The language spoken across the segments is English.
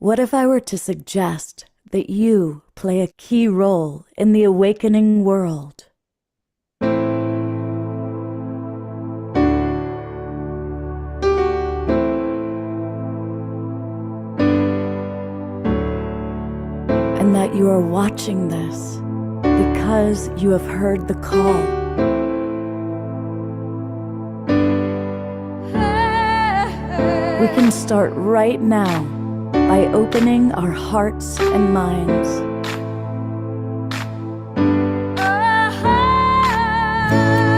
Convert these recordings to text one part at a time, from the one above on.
What if I were to suggest that you play a key role in the awakening world? And that you are watching this because you have heard the call. We can start right now by opening our hearts and minds.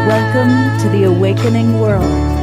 Welcome to the awakening world.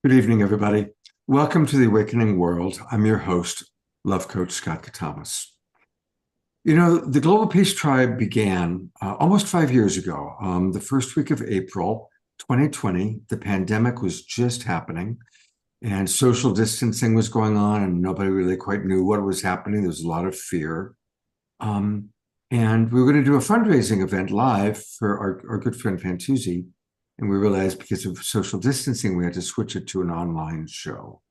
Good evening, everybody. Welcome to the Awakening World. I'm your host, Love Coach Scott Katamas. You know, the Global Peace Tribe began almost 5 years ago. The first week of April 2020, the pandemic was just happening and social distancing was going on and nobody really quite knew what was happening. There was a lot of fear. And we were going to do a fundraising event live for our good friend Fantuzzi. And we realized because of social distancing, we had to switch it to an online show.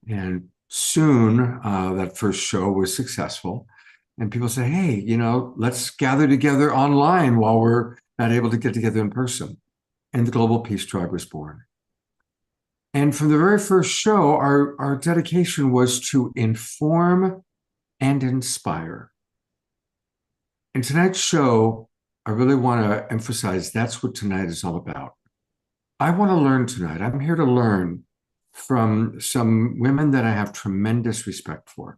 And soon that first show was successful. And people say, hey, you know, let's gather together online while we're not able to get together in person. And the Global Peace Tribe was born. And from the very first show, our dedication was to inform and inspire. In tonight's show, I really want to emphasize that's what tonight is all about. I want to learn tonight. I'm here to learn from some women that I have tremendous respect for.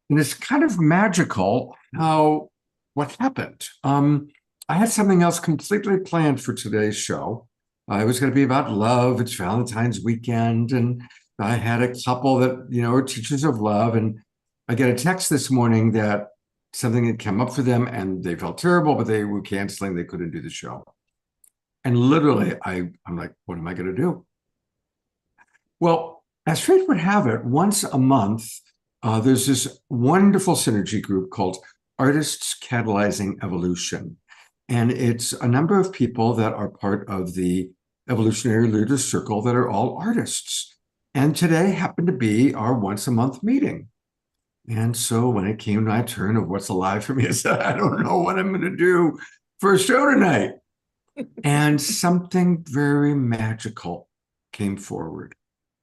And it's kind of magical how what happened. I had something else completely planned for today's show. It was going to be about love. It's Valentine's weekend. And I had a couple that, you know, are teachers of love. And I get a text this morning that something had come up for them and they felt terrible, but they were canceling. They couldn't do the show. And literally, I'm like, what am I going to do? Well, as fate would have it, once a month, there's this wonderful synergy group called Artists Catalyzing Evolution. And it's a number of people that are part of the Evolutionary Leaders Circle that are all artists. And today happened to be our once a month meeting. And so when it came to my turn of what's alive for me, I said, I don't know what I'm going to do for a show tonight. And something very magical came forward.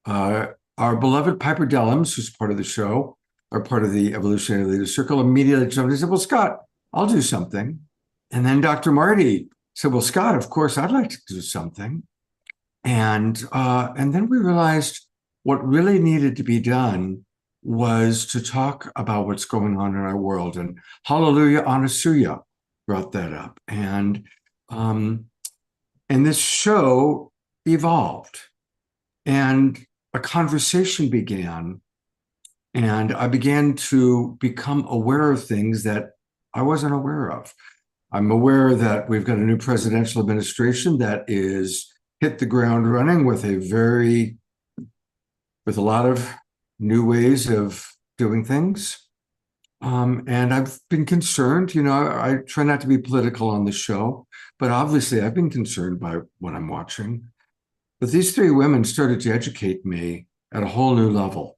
Our beloved Piper Dellums, who's part of the show, or part of the Evolutionary Leaders Circle, immediately jumped and said, well, Scott, I'll do something. And then Dr. Marty said, well, Scott, of course, I'd like to do something. And then we realized what really needed to be done was to talk about what's going on in our world. And Hallelujah, Anasuya brought that up. And this show evolved and a conversation began. And I began to become aware of things that I wasn't aware of. I'm aware that we've got a new presidential administration that is hit the ground running with a lot of new ways of doing things. And I've been concerned, you know, I try not to be political on the show, but obviously I've been concerned by what I'm watching. But these three women started to educate me at a whole new level.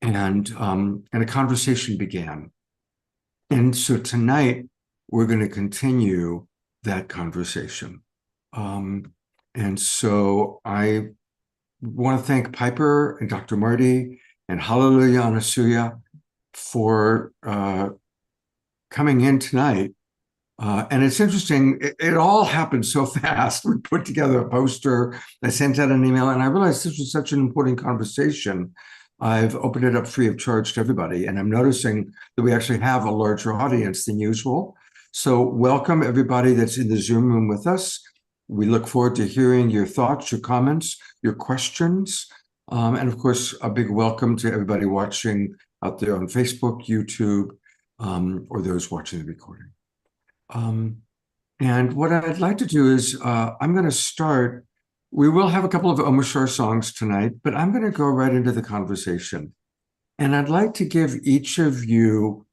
And a conversation began. And so tonight, we're going to continue that conversation. And so I want to thank Piper and Dr. Marty and Hallelujah Anasuya for coming in tonight. And it's interesting, it all happened so fast. We put together a poster, I sent out an email, and I realized this was such an important conversation. I've opened it up free of charge to everybody, and I'm noticing that we actually have a larger audience than usual. So, welcome everybody that's in the Zoom room with us. We look forward to hearing your thoughts, your comments, your questions. And of course, a big welcome to everybody watching out there on Facebook, YouTube, or those watching the recording. And what I'd like to do is I'm going to start. We will have a couple of Omashar songs tonight, but I'm going to go right into the conversation. And I'd like to give each of you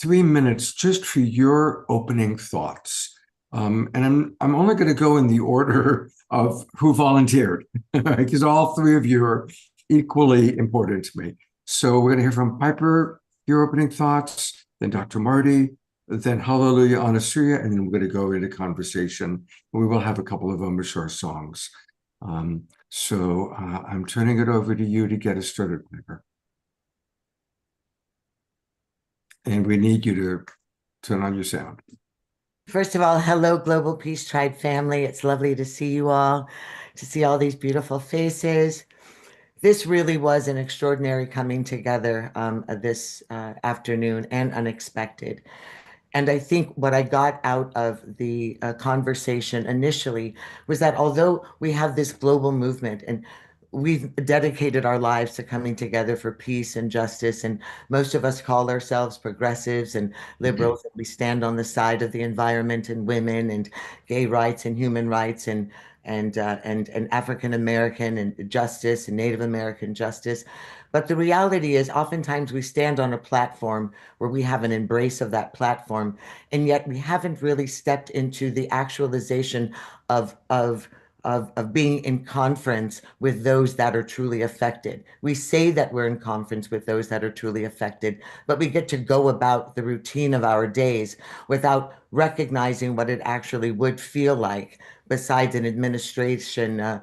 3 minutes just for your opening thoughts. And I'm only going to go in the order of who volunteered, because all three of you are equally important to me. So we're going to hear from Piper, your opening thoughts, then Dr. Marty, then Hallelujah Anasuya, and then we're going to go into conversation. We will have a couple of Omashar songs. So I'm turning it over to you to get us started, Piper. And we need you to turn on your sound. First of all, hello, Global Peace Tribe family. It's lovely to see you all, to see all these beautiful faces. This really was an extraordinary coming together this afternoon and unexpected. And I think what I got out of the conversation initially was that although we have this global movement and we've dedicated our lives to coming together for peace and justice, and most of us call ourselves progressives and liberals, and we stand on the side of the environment and women and gay rights and human rights and African American and justice and Native American justice. But the reality is, oftentimes we stand on a platform where we have an embrace of that platform, and yet we haven't really stepped into the actualization of being in conference with those that are truly affected. We say that we're in conference with those that are truly affected, but we get to go about the routine of our days without recognizing what it actually would feel like besides an administration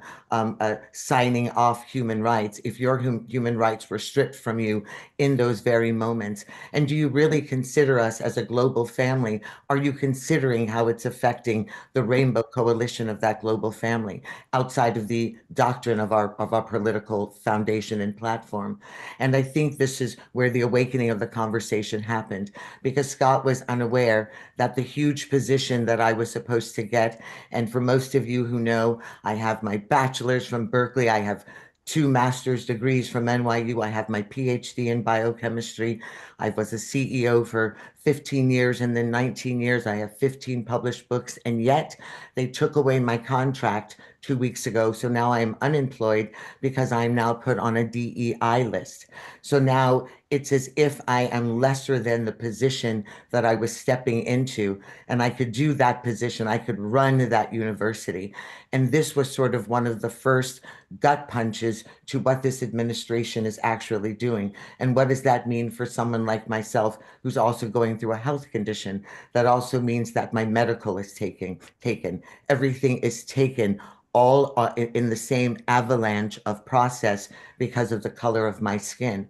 signing off human rights, if your human rights were stripped from you in those very moments. And do you really consider us as a global family? Are you considering how it's affecting the Rainbow Coalition of that global family outside of the doctrine of our political foundation and platform? And I think this is where the awakening of the conversation happened, because Scott was unaware that the huge position that I was supposed to get, and for most of you who know, I have my bachelor's from Berkeley, I have 2 master's degrees from NYU. I have my PhD in biochemistry. I was a CEO for 15 years and then 19 years. I have 15 published books, and yet they took away my contract 2 weeks ago. So now I'm unemployed because I'm now put on a DEI list. So now it's as if I am lesser than the position that I was stepping into, and I could do that position. I could run that university. And this was sort of one of the first gut punches to what this administration is actually doing. And what does that mean for someone like myself who's also going through a health condition? That also means that my medical is taken. Everything is taken all in the same avalanche of process because of the color of my skin.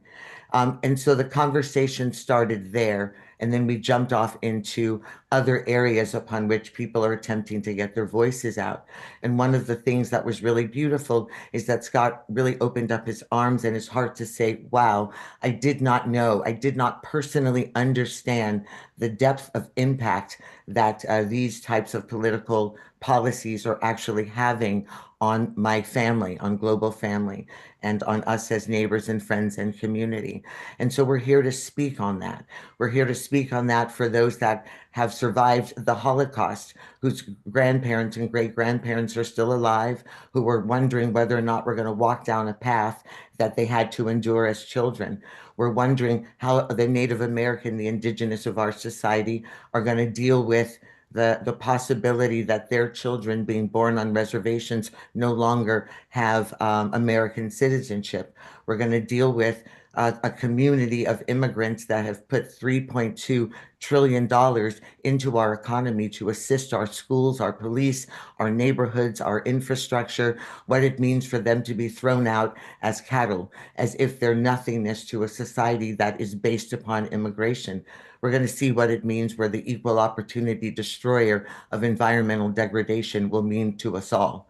And so the conversation started there. And then we jumped off into other areas upon which people are attempting to get their voices out. And one of the things that was really beautiful is that Scott really opened up his arms and his heart to say, wow, I did not know, I did not personally understand the depth of impact that these types of political policies are actually having on my family, on global family, and on us as neighbors and friends and community. And so we're here to speak on that. We're here to speak on that for those that have survived the Holocaust, whose grandparents and great-grandparents are still alive, who were wondering whether or not we're going to walk down a path that they had to endure as children. We're wondering how the Native American, the indigenous of our society, are going to deal with the possibility that their children being born on reservations no longer have American citizenship. We're going to deal with a community of immigrants that have put $3.2 trillion into our economy to assist our schools, our police, our neighborhoods, our infrastructure, what it means for them to be thrown out as cattle, as if they're nothingness to a society that is based upon immigration. We're going to see what it means where the equal opportunity destroyer of environmental degradation will mean to us all.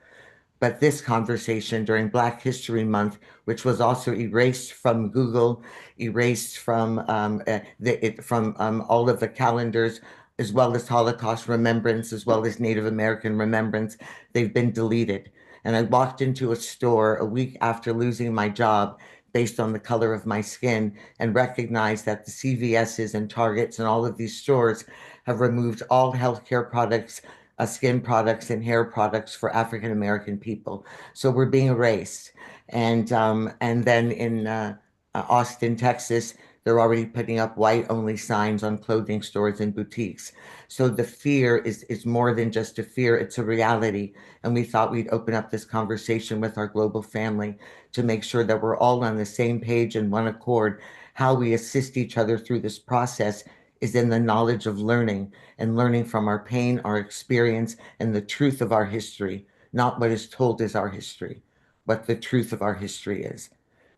But this conversation during Black History Month, which was also erased from Google, erased from all of the calendars, as well as Holocaust remembrance, as well as Native American remembrance, they've been deleted. And I walked into a store a week after losing my job based on the color of my skin and recognized that the CVS's and Targets and all of these stores have removed all healthcare products, skin products and hair products for African American people. So we're being erased. And then in Austin, Texas, they're already putting up white only signs on clothing stores and boutiques. So the fear is more than just a fear, it's a reality. And we thought we'd open up this conversation with our global family to make sure that we're all on the same page and one accord. How we assist each other through this process is in the knowledge of learning and learning from our pain, our experience, and the truth of our history, not what is told as our history, what the truth of our history is.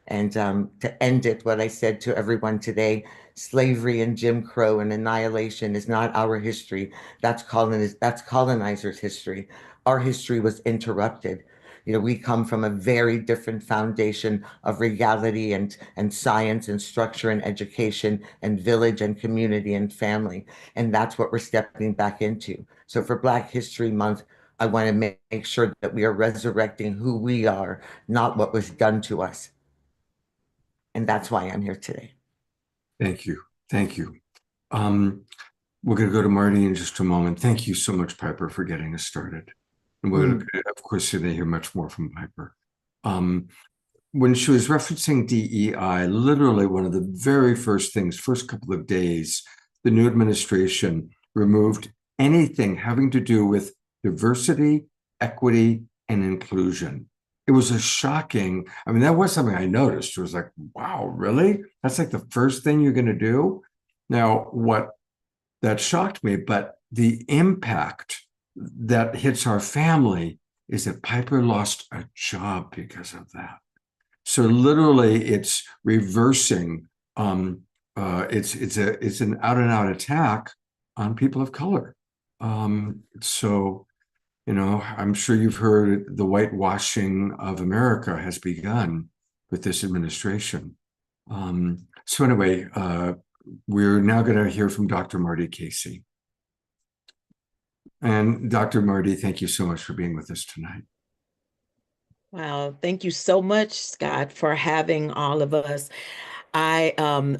And to end it, what I said to everyone today, slavery and Jim Crow and annihilation is not our history. That's colonizers' history. Our history was interrupted. You know, we come from a very different foundation of reality and science and structure and education and village and community and family. And that's what we're stepping back into. So for Black History Month, I want to make sure that we are resurrecting who we are, not what was done to us. And that's why I'm here today. Thank you. Thank you. Um, we're going to go to Marty in just a moment. Thank you so much, Piper, for getting us started. And we're going to, of course, today hear much more from Piper. When she was referencing DEI, literally one of the very first things, first couple of days, the new administration removed anything having to do with diversity, equity, and inclusion. It was a shocking, I mean, that was something I noticed. It was like, wow, really? That's like the first thing you're going to do? Now, what that shocked me, but the impact that hits our family is that Piper lost a job because of that. So literally, it's reversing. It's an out and out attack on people of color. So, you know, I'm sure you've heard the whitewashing of America has begun with this administration. So anyway, we're now going to hear from Dr. Marty Casey. And Dr. Marty, thank you so much for being with us tonight. Wow, thank you so much, Scott, for having all of us. I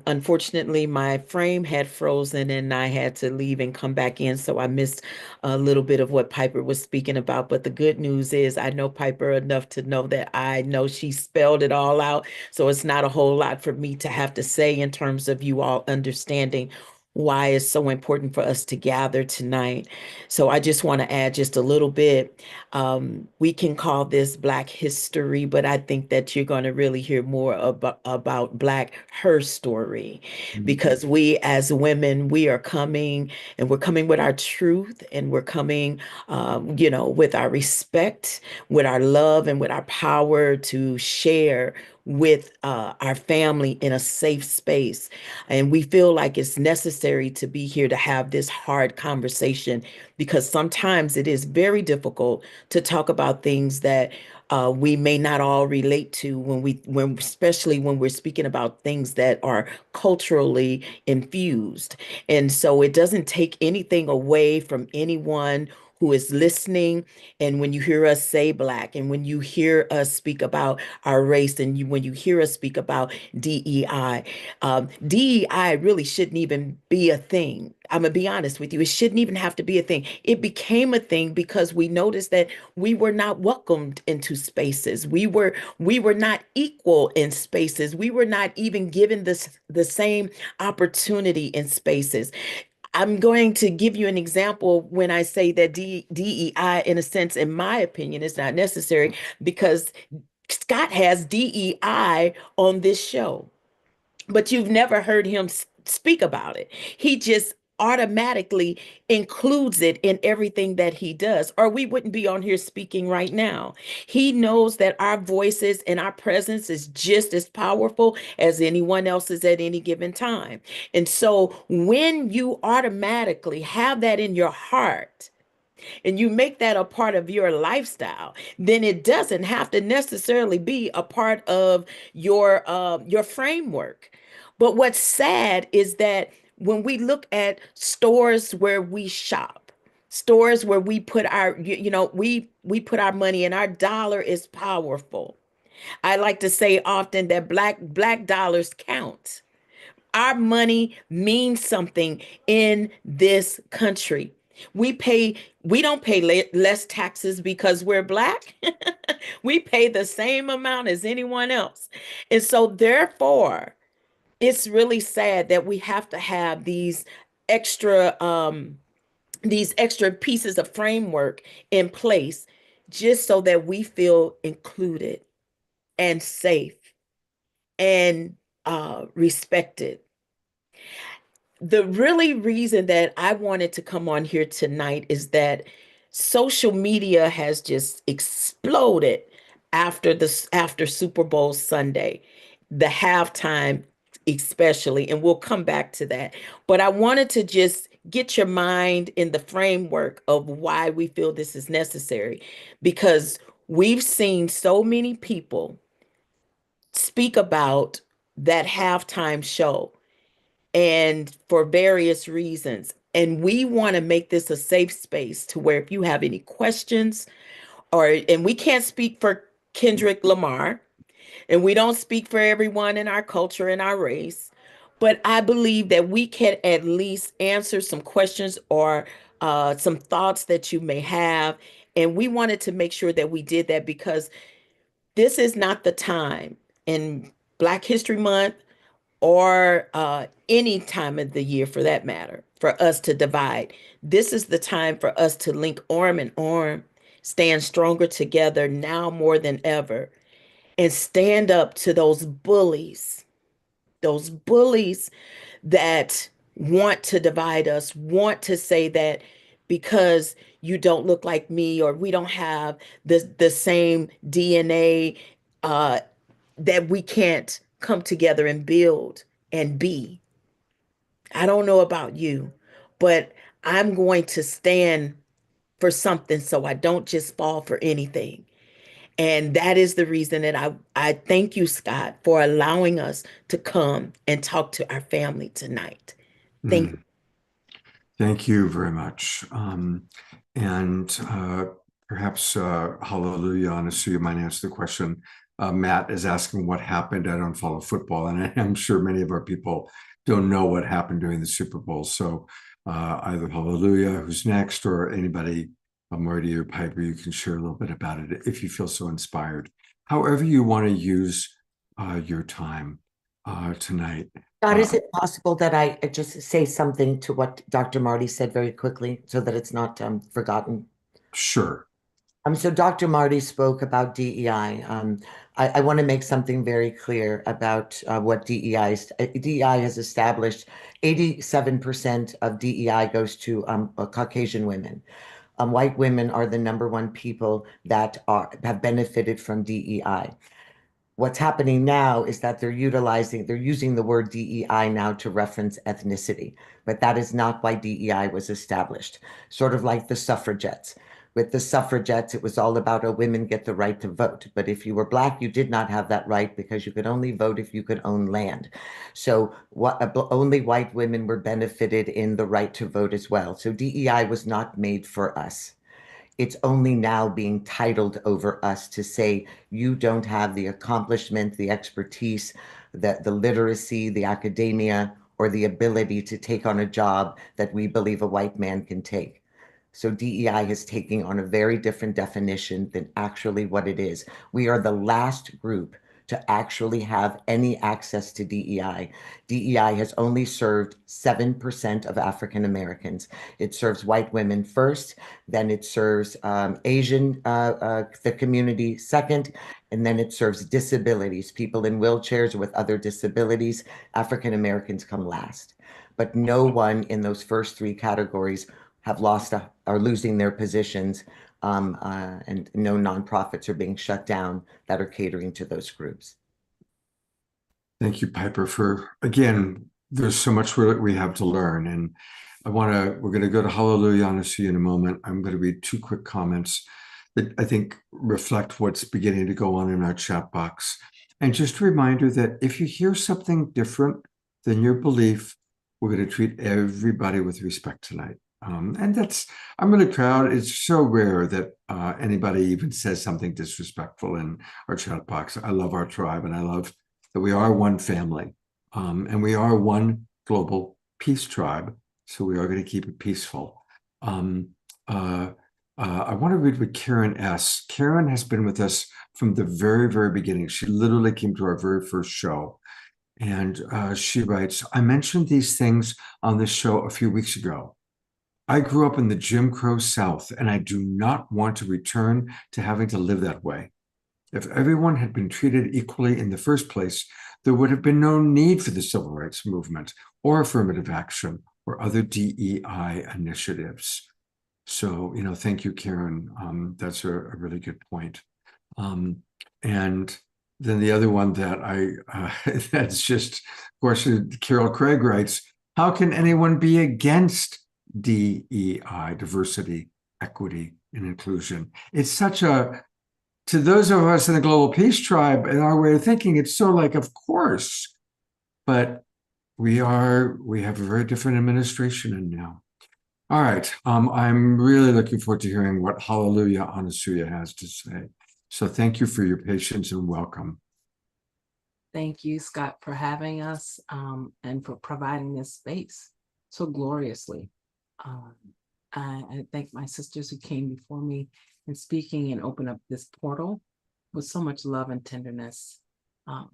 unfortunately my frame had frozen and I had to leave and come back in, so I missed a little bit of what Piper was speaking about. But the good news is I know Piper enough to know that I know she spelled it all out, so it's not a whole lot for me to have to say in terms of you all understanding why it's so important for us to gather tonight. So I just want to add just a little bit. We can call this Black history, but I think that you're going to really hear more about Black her story, because we as women, we are coming and we're coming with our truth and we're coming, with our respect, with our love and with our power to share with our family in a safe space. And we feel like it's necessary to be here to have this hard conversation, because sometimes it is very difficult to talk about things that we may not all relate to especially when we're speaking about things that are culturally infused. And so it doesn't take anything away from anyone who is listening. And when you hear us say Black, and when you hear us speak about our race, and when you hear us speak about DEI, DEI really shouldn't even be a thing. I'm gonna be honest with you. It shouldn't even have to be a thing. It became a thing because we noticed that we were not welcomed into spaces. We were not equal in spaces. We were not even given the same opportunity in spaces. I'm going to give you an example when I say that DEI, in a sense, in my opinion, is not necessary, because Scott has DEI on this show. but you've never heard him speak about it. He just automatically includes it in everything that he does, or we wouldn't be on here speaking right now. He knows that our voices and our presence is just as powerful as anyone else's at any given time. And so when you automatically have that in your heart, and you make that a part of your lifestyle, then it doesn't have to necessarily be a part of your framework. But what's sad is that when we look at stores where we shop, stores where we put our we put our money, and our dollar is powerful. I like to say often that black dollars count. Our money means something in this country. We don't pay less taxes because we're black. We pay the same amount as anyone else. And so therefore, it's really sad that we have to have extra these extra pieces of framework in place just so that we feel included and safe and respected. The really reason that I wanted to come on here tonight is that social media has just exploded after Super Bowl Sunday, the halftime especially, and we'll come back to that. But I wanted to just get your mind in the framework of why we feel this is necessary, because we've seen so many people speak about that halftime show and for various reasons. And we want to make this a safe space to where if you have any questions, and we can't speak for Kendrick Lamar, and we don't speak for everyone in our culture and our race, but I believe that we can at least answer some questions or some thoughts that you may have. And we wanted to make sure that we did that because this is not the time in Black History Month or any time of the year for that matter, for us to divide. This is the time for us to link arm in arm, stand stronger together now more than ever, and stand up to those bullies that want to divide us, want to say that because you don't look like me or we don't have the same DNA, uh, that we can't come together and build and be. I don't know about you, but I'm going to stand for something so I don't just fall for anything. And that is the reason that I thank you, Scott, for allowing us to come and talk to our family tonight. Thank you. Mm. Thank you very much. And perhaps Hallelujah, and so you might answer the question. Matt is asking what happened. I don't follow football, and I'm sure many of our people don't know what happened during the Super Bowl. So either Hallelujah, who's next, or anybody, Marty or Piper, you can share a little bit about it if you feel so inspired. However you want to use your time tonight. God, is it possible that I just say something to what Dr. Marty said very quickly so that it's not forgotten? Sure. So Dr. Marty spoke about DEI. I want to make something very clear about what DEI is. DEI has established 87% of DEI goes to Caucasian women. White women are the number one people that have benefited from DEI. What's happening now is that they're using the word DEI now to reference ethnicity, but that is not why DEI was established. Sort of like the suffragettes. With the suffragettes, it was all about women get the right to vote. But if you were Black, you did not have that right because you could only vote if you could own land. So only white women were benefited in the right to vote as well. So DEI was not made for us. It's only now being titled over us to say you don't have the accomplishment, the expertise, the literacy, the academia, or the ability to take on a job that we believe a white man can take. So DEI is taking on a very different definition than actually what it is. We are the last group to actually have any access to DEI. DEI has only served 7% of African Americans. It serves white women first, then it serves Asian, the community second, and then it serves disabilities, people in wheelchairs or with other disabilities. African Americans come last. But no one in those first three categories have lost are losing their positions, and no nonprofits are being shut down that are catering to those groups. Thank you, Piper, for, again, there's so much we have to learn. And we're going to go to Hallelujah Anasuya in a moment. I'm going to read two quick comments that I think reflect what's beginning to go on in our chat box. And just a reminder that if you hear something different than your belief, we're going to treat everybody with respect tonight. And I'm really proud. It's so rare that anybody even says something disrespectful in our chat box. I love our tribe, and I love that we are one family, and we are one global peace tribe. So we are going to keep it peaceful. I want to read what Karen S. Karen has been with us from the very, very beginning. She literally came to our very first show. And she writes, I mentioned these things on this show a few weeks ago. I grew up in the Jim Crow South, and I do not want to return to having to live that way. If everyone had been treated equally in the first place, there would have been no need for the civil rights movement or affirmative action or other DEI initiatives. So, thank you, Karen. That's a really good point. And then the other one that that's just, of course, Carol Craig writes, how can anyone be against DEI, diversity, equity, and inclusion? It's such to those of us in the Global Peace Tribe, in our way of thinking, it's so like, of course, but we have a very different administration in now. All right. I'm really looking forward to hearing what Hallelujah Anasuya has to say. So thank you for your patience and welcome. Thank you, Scott, for having us, and for providing this space so gloriously. I thank my sisters who came before me in speaking and open up this portal with so much love and tenderness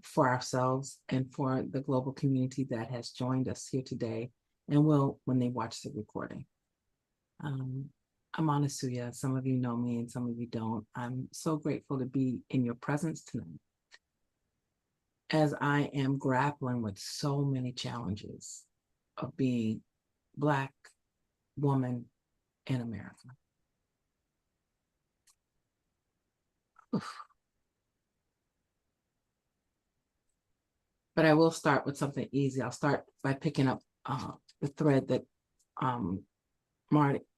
for ourselves and for the global community that has joined us here today and will when they watch the recording. I'm Anasuya. Some of you know me and some of you don't. I'm so grateful to be in your presence tonight, as I am grappling with so many challenges of being Black woman in America. Oof. But I will start with something easy. I'll start by picking up the thread that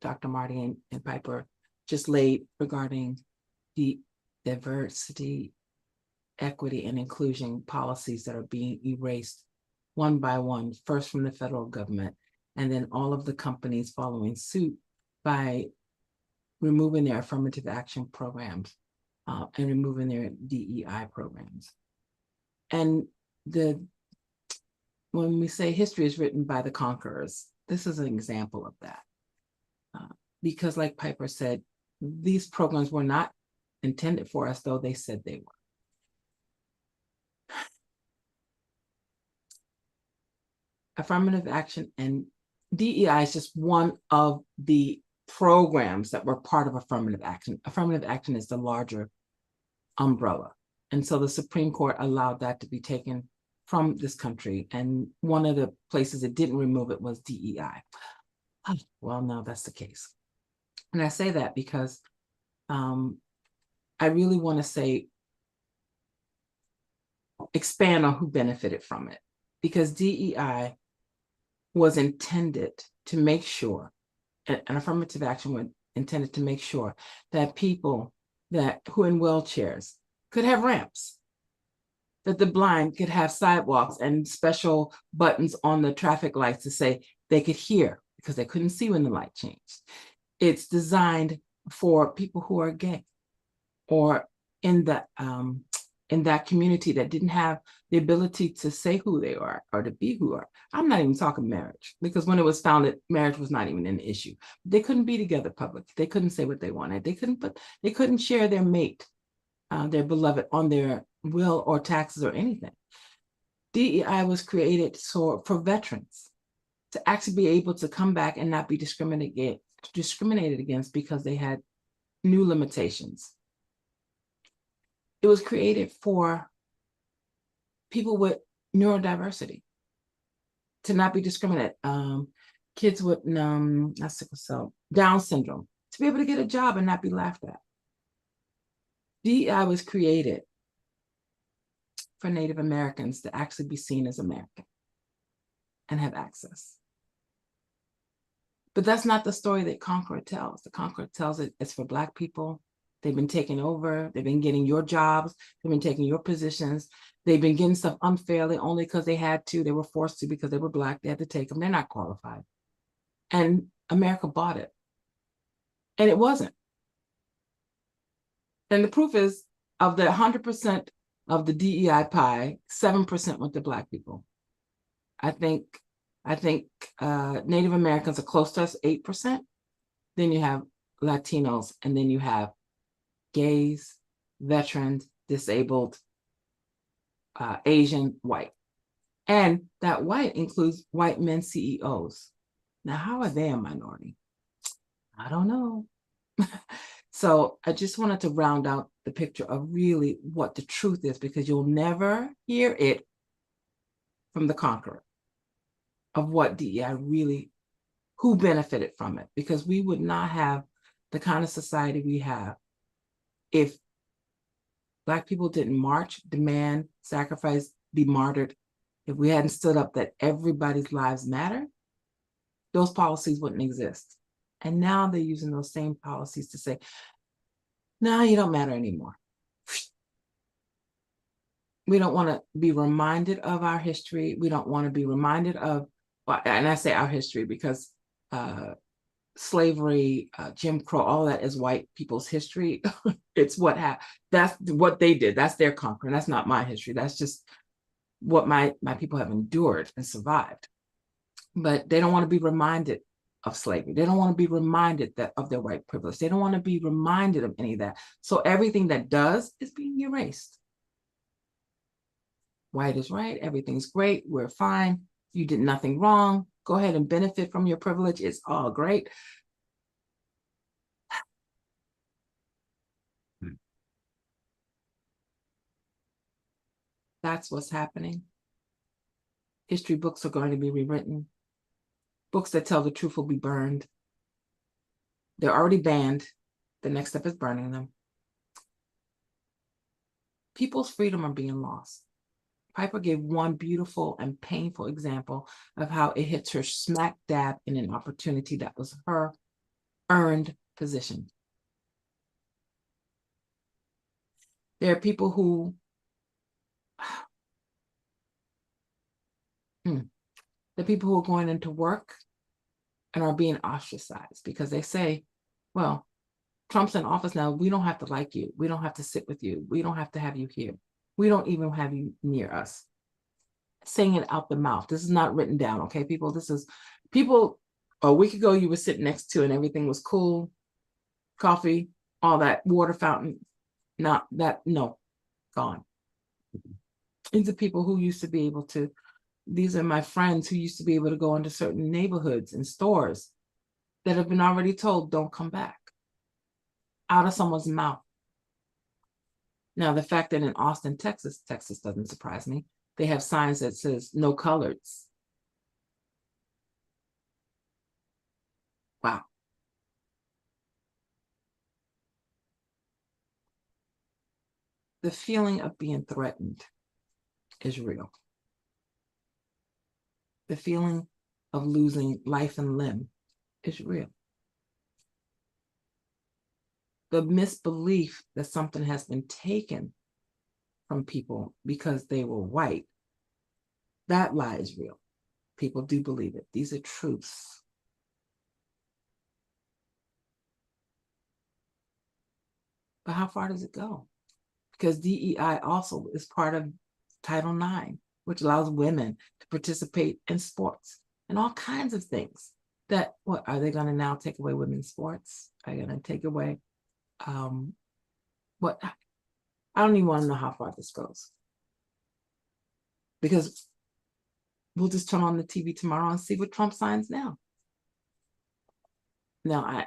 Dr. Marty and Piper just laid regarding the diversity, equity, and inclusion policies that are being erased one by one, first from the federal government, and then all of the companies following suit by removing their affirmative action programs and removing their DEI programs. And when we say history is written by the conquerors, this is an example of that. Because like Piper said, these programs were not intended for us, though they said they were. Affirmative action and DEI is just one of the programs that were part of affirmative action. Affirmative action is the larger umbrella. And so the Supreme Court allowed that to be taken from this country. And one of the places it didn't remove it was DEI. Well, no, that's the case. And I say that because I really want to expand on who benefited from it. Because DEI was intended to make sure, and affirmative action was intended to make sure that people who are in wheelchairs could have ramps, that the blind could have sidewalks and special buttons on the traffic lights to say they could hear because they couldn't see when the light changed. It's designed for people who are gay or in that community that didn't have the ability to say who they are or to be who they are. I'm not even talking marriage, because when it was founded, marriage was not even an issue. They couldn't be together publicly. They couldn't say what they wanted. They couldn't share their mate their beloved on their will or taxes or anything. DEI was created for veterans to actually be able to come back and not be discriminated against because they had new limitations. It was created for people with neurodiversity to not be discriminated. Kids with not sickle cell, Down syndrome, to be able to get a job and not be laughed at. DEI was created for Native Americans to actually be seen as American and have access. But that's not the story that Conqueror tells. The Conqueror tells it's for Black people. They've been taking over. They've been getting your jobs. They've been taking your positions. They've been getting stuff unfairly only because they had to. They were forced to because they were Black. They had to take them. They're not qualified. And America bought it. And it wasn't. And the proof is, of the 100% of the DEI pie, 7% went to Black people. I think Native Americans are close to us, 8%. Then you have Latinos, and then you have gays, veterans, disabled, Asian, white. And that white includes white men CEOs. Now, how are they a minority? I don't know. So I just wanted to round out the picture of really what the truth is, because you'll never hear it from the conqueror of what DEI really, who benefited from it, because we would not have the kind of society we have if Black people didn't march, demand, sacrifice, be martyred. If we hadn't stood up that everybody's lives matter, those policies wouldn't exist. And now they're using those same policies to say, no, you don't matter anymore. We don't want to be reminded of our history. We don't want to be reminded of, and I say our history because slavery, Jim Crow, all that is white people's history. It's what happened. That's what they did. That's their conquering. That's not my history. That's just what my people have endured and survived. But they don't want to be reminded of slavery. They don't want to be reminded of their white privilege. They don't want to be reminded of any of that. So everything that does is being erased. White is right. Everything's great. We're fine. You did nothing wrong. Go ahead and benefit from your privilege. It's all great. That's what's happening. History books are going to be rewritten. Books that tell the truth will be burned. They're already banned. The next step is burning them. People's freedom are being lost. Piper gave one beautiful and painful example of how it hits her smack dab in an opportunity that was her earned position. There are people who, the people who are going into work and are being ostracized because they say, well, Trump's in office now. We don't have to like you. We don't have to sit with you. We don't have to have you here. We don't even have you near us. Saying it out the mouth. This is not written down, okay, people? This is people. A week ago, you were sitting next to and everything was cool. Coffee, all that, water fountain. Not that, no, gone. These are people who used to be able to, these are my friends who used to be able to go into certain neighborhoods and stores that have been already told, don't come back. Out of someone's mouth. Now, the fact that in Austin, Texas doesn't surprise me. They have signs that says no coloreds. Wow. The feeling of being threatened is real. The feeling of losing life and limb is real. The misbelief that something has been taken from people because they were white, that lie is real. People do believe it. These are truths. But how far does it go? Because DEI also is part of Title IX, which allows women to participate in sports and all kinds of things. That, what, are they going to now take away women's sports? Are they going to take away what? I don't even want to know how far this goes. Because we'll just turn on the TV tomorrow and see what Trump signs now. Now,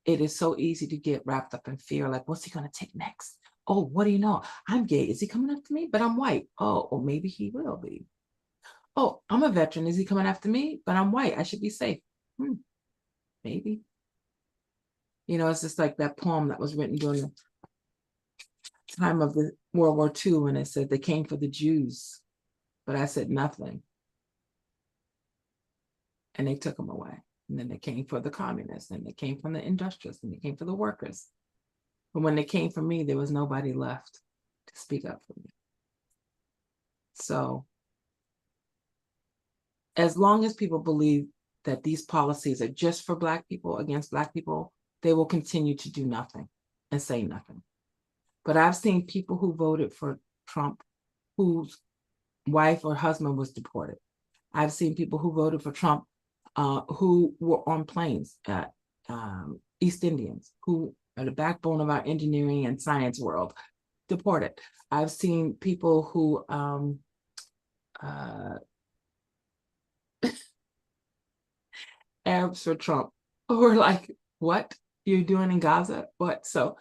it is so easy to get wrapped up in fear. Like, what's he going to take next? Oh, what do you know? I'm gay. Is he coming after me? But I'm white. Oh, or maybe he will be. Oh, I'm a veteran. Is he coming after me? But I'm white. I should be safe. Maybe. You know, it's just like that poem that was written during the time of the World War II when it said they came for the Jews, but I said nothing. And they took them away. And then they came for the communists, and they came from the industrialists, and they came for the workers. But when they came for me, there was nobody left to speak up for me. So as long as people believe that these policies are just for Black people, against Black people, they will continue to do nothing and say nothing. But I've seen people who voted for Trump whose wife or husband was deported. I've seen people who voted for Trump who were on planes at East Indians, who are the backbone of our engineering and science world, deported. I've seen people who Arabs for Trump who were like, what you're doing in Gaza? What? So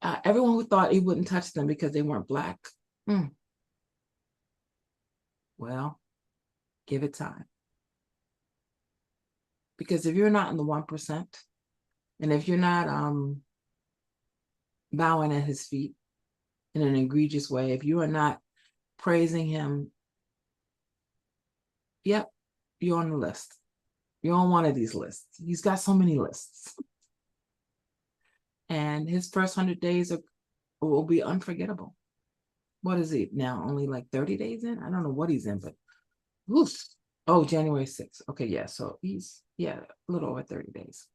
everyone who thought he wouldn't touch them because they weren't Black, well, give it time. Because if you're not in the 1%, and if you're not bowing at his feet in an egregious way, if you are not praising him, yep, you're on the list. You're on one of these lists. He's got so many lists. And his first 100 days will be unforgettable. What is he now? Only like 30 days in? I don't know what he's in, but oof. Oh, January 6th. Okay, yeah. So he's, a little over 30 days.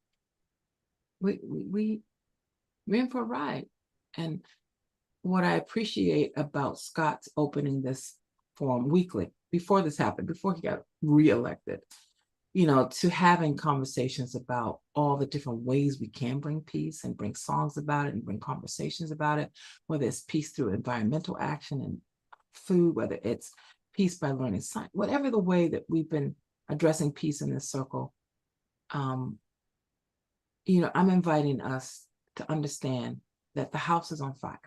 We're in for a ride. And what I appreciate about Scott's opening this forum weekly, before this happened, before he got reelected, to having conversations about all the different ways we can bring peace and bring songs about it and bring conversations about it, whether it's peace through environmental action and food, whether it's peace by learning science, whatever the way that we've been addressing peace in this circle. I'm inviting us to understand that the house is on fire.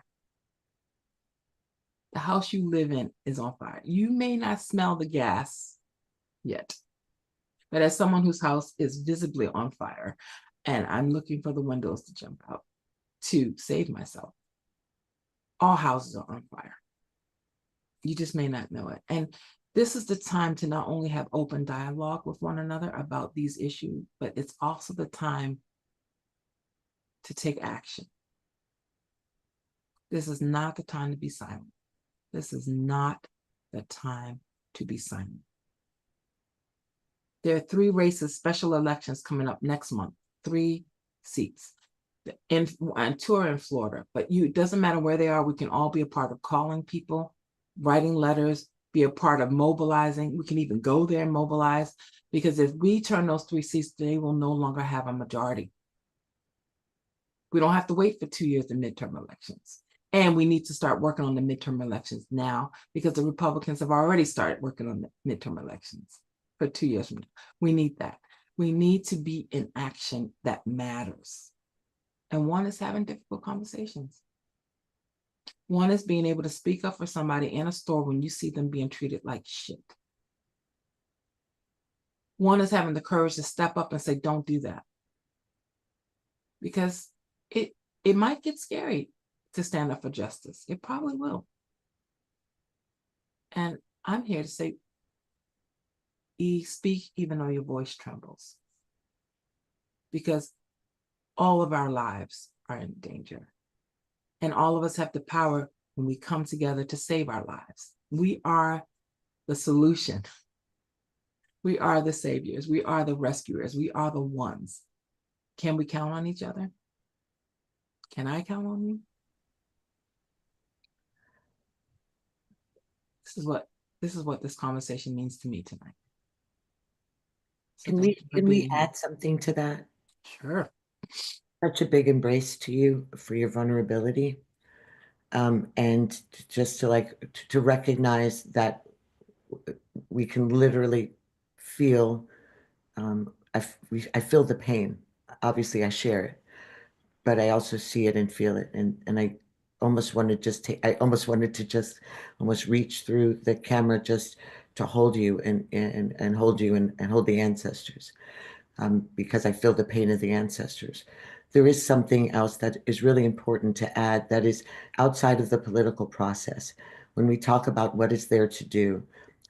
The house you live in is on fire. You may not smell the gas yet, but as someone whose house is visibly on fire, and I'm looking for the windows to jump out to save myself, all houses are on fire. You just may not know it. And this is the time to not only have open dialogue with one another about these issues, but it's also the time to take action. This is not the time to be silent. This is not the time to be silent. There are 3 races, special elections coming up next month, 3 seats. And 2 are in Florida, but it doesn't matter where they are. We can all be a part of calling people, writing letters, be a part of mobilizing. We can even go there and mobilize, because if we turn those 3 seats, they will no longer have a majority. We don't have to wait for 2 years of midterm elections. And we need to start working on the midterm elections now, because the Republicans have already started working on the midterm elections for 2 years from now. We need that. We need to be in action that matters. And one is having difficult conversations. One is being able to speak up for somebody in a store when you see them being treated like shit. One is having the courage to step up and say, don't do that. Because it might get scary to stand up for justice. It probably will. And I'm here to say, speak even though your voice trembles. Because all of our lives are in danger. And all of us have the power when we come together to save our lives. We are the solution. We are the saviors. We are the rescuers. We are the ones. Can we count on each other? Can I count on you? This is what this conversation means to me tonight. So Can we add something to that? Sure. Such a big embrace to you for your vulnerability. and just to to recognize that we can literally feel. I feel the pain. Obviously, I share it, but I also see it and feel it, and I almost want to just take. I almost wanted to just almost reach through the camera just to hold you and hold you and hold the ancestors, because I feel the pain of the ancestors. There is something else that is really important to add that is outside of the political process. When we talk about what is there to do,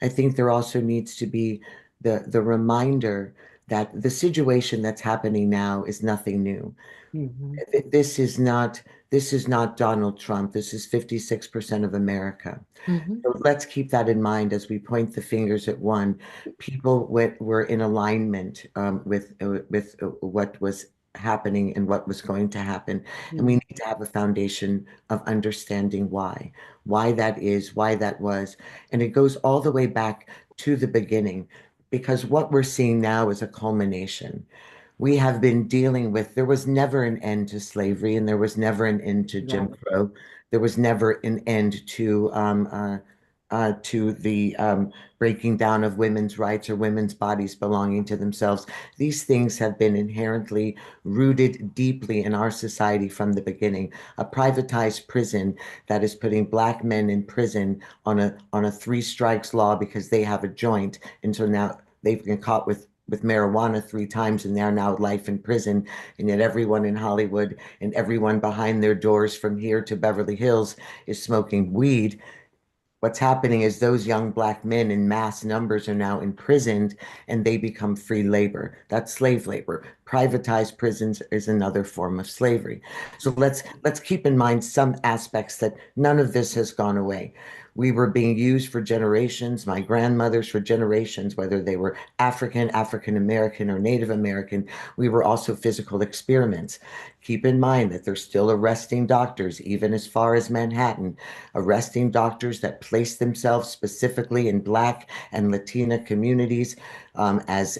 I think there also needs to be the reminder that the situation that's happening now is nothing new. Mhm. This is not Donald Trump. This is 56% of America. Mhm. So let's keep that in mind as we point the fingers at one. People were in alignment with what was happening and what was going to happen, and we Mhm. need to have a foundation of understanding why that is, why that was, and it goes all the way back to the beginning, because what we're seeing now is a culmination. We have been dealing with, there was never an end to slavery, and there was never an end to Jim Right. Crow. There was never an end to the breaking down of women's rights or women's bodies belonging to themselves. These things have been inherently rooted deeply in our society from the beginning. A privatized prison that is putting Black men in prison on a three strikes law because they have a joint, and so now they've been caught with marijuana three times and they're now life in prison. And yet everyone in Hollywood and everyone behind their doors from here to Beverly Hills is smoking weed. What's happening is those young Black men in mass numbers are now imprisoned and they become free labor. That's slave labor. Privatized prisons is another form of slavery. So let's keep in mind some aspects that none of this has gone away. We were being used for generations, my grandmothers for generations, whether they were African, African American, or Native American. We were also physical experiments. Keep in mind that they're still arresting doctors, even as far as Manhattan, arresting doctors that place themselves specifically in Black and Latina communities, as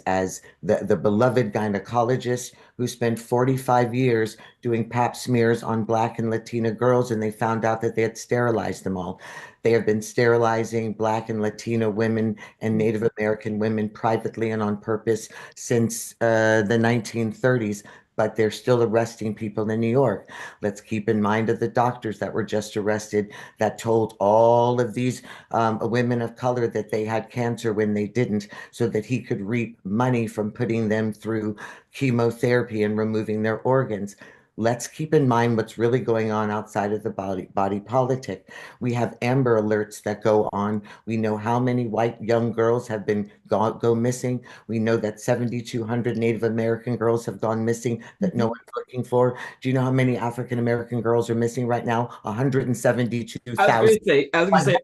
the beloved gynecologist who spent 45 years doing pap smears on Black and Latina girls, and they found out that they had sterilized them all. They have been sterilizing Black and Latina women and Native American women privately and on purpose since the 1930s, but they're still arresting people in New York. Let's keep in mind of the doctors that were just arrested that told all of these women of color that they had cancer when they didn't, so that he could reap money from putting them through chemotherapy and removing their organs. Let's keep in mind what's really going on outside of the body politic. We have Amber Alerts that go on. We know how many white young girls have been go missing. We know that 7,200 Native American girls have gone missing that no Mhm. one's looking for. Do you know how many African American girls are missing right now? I was gonna say over 150,000.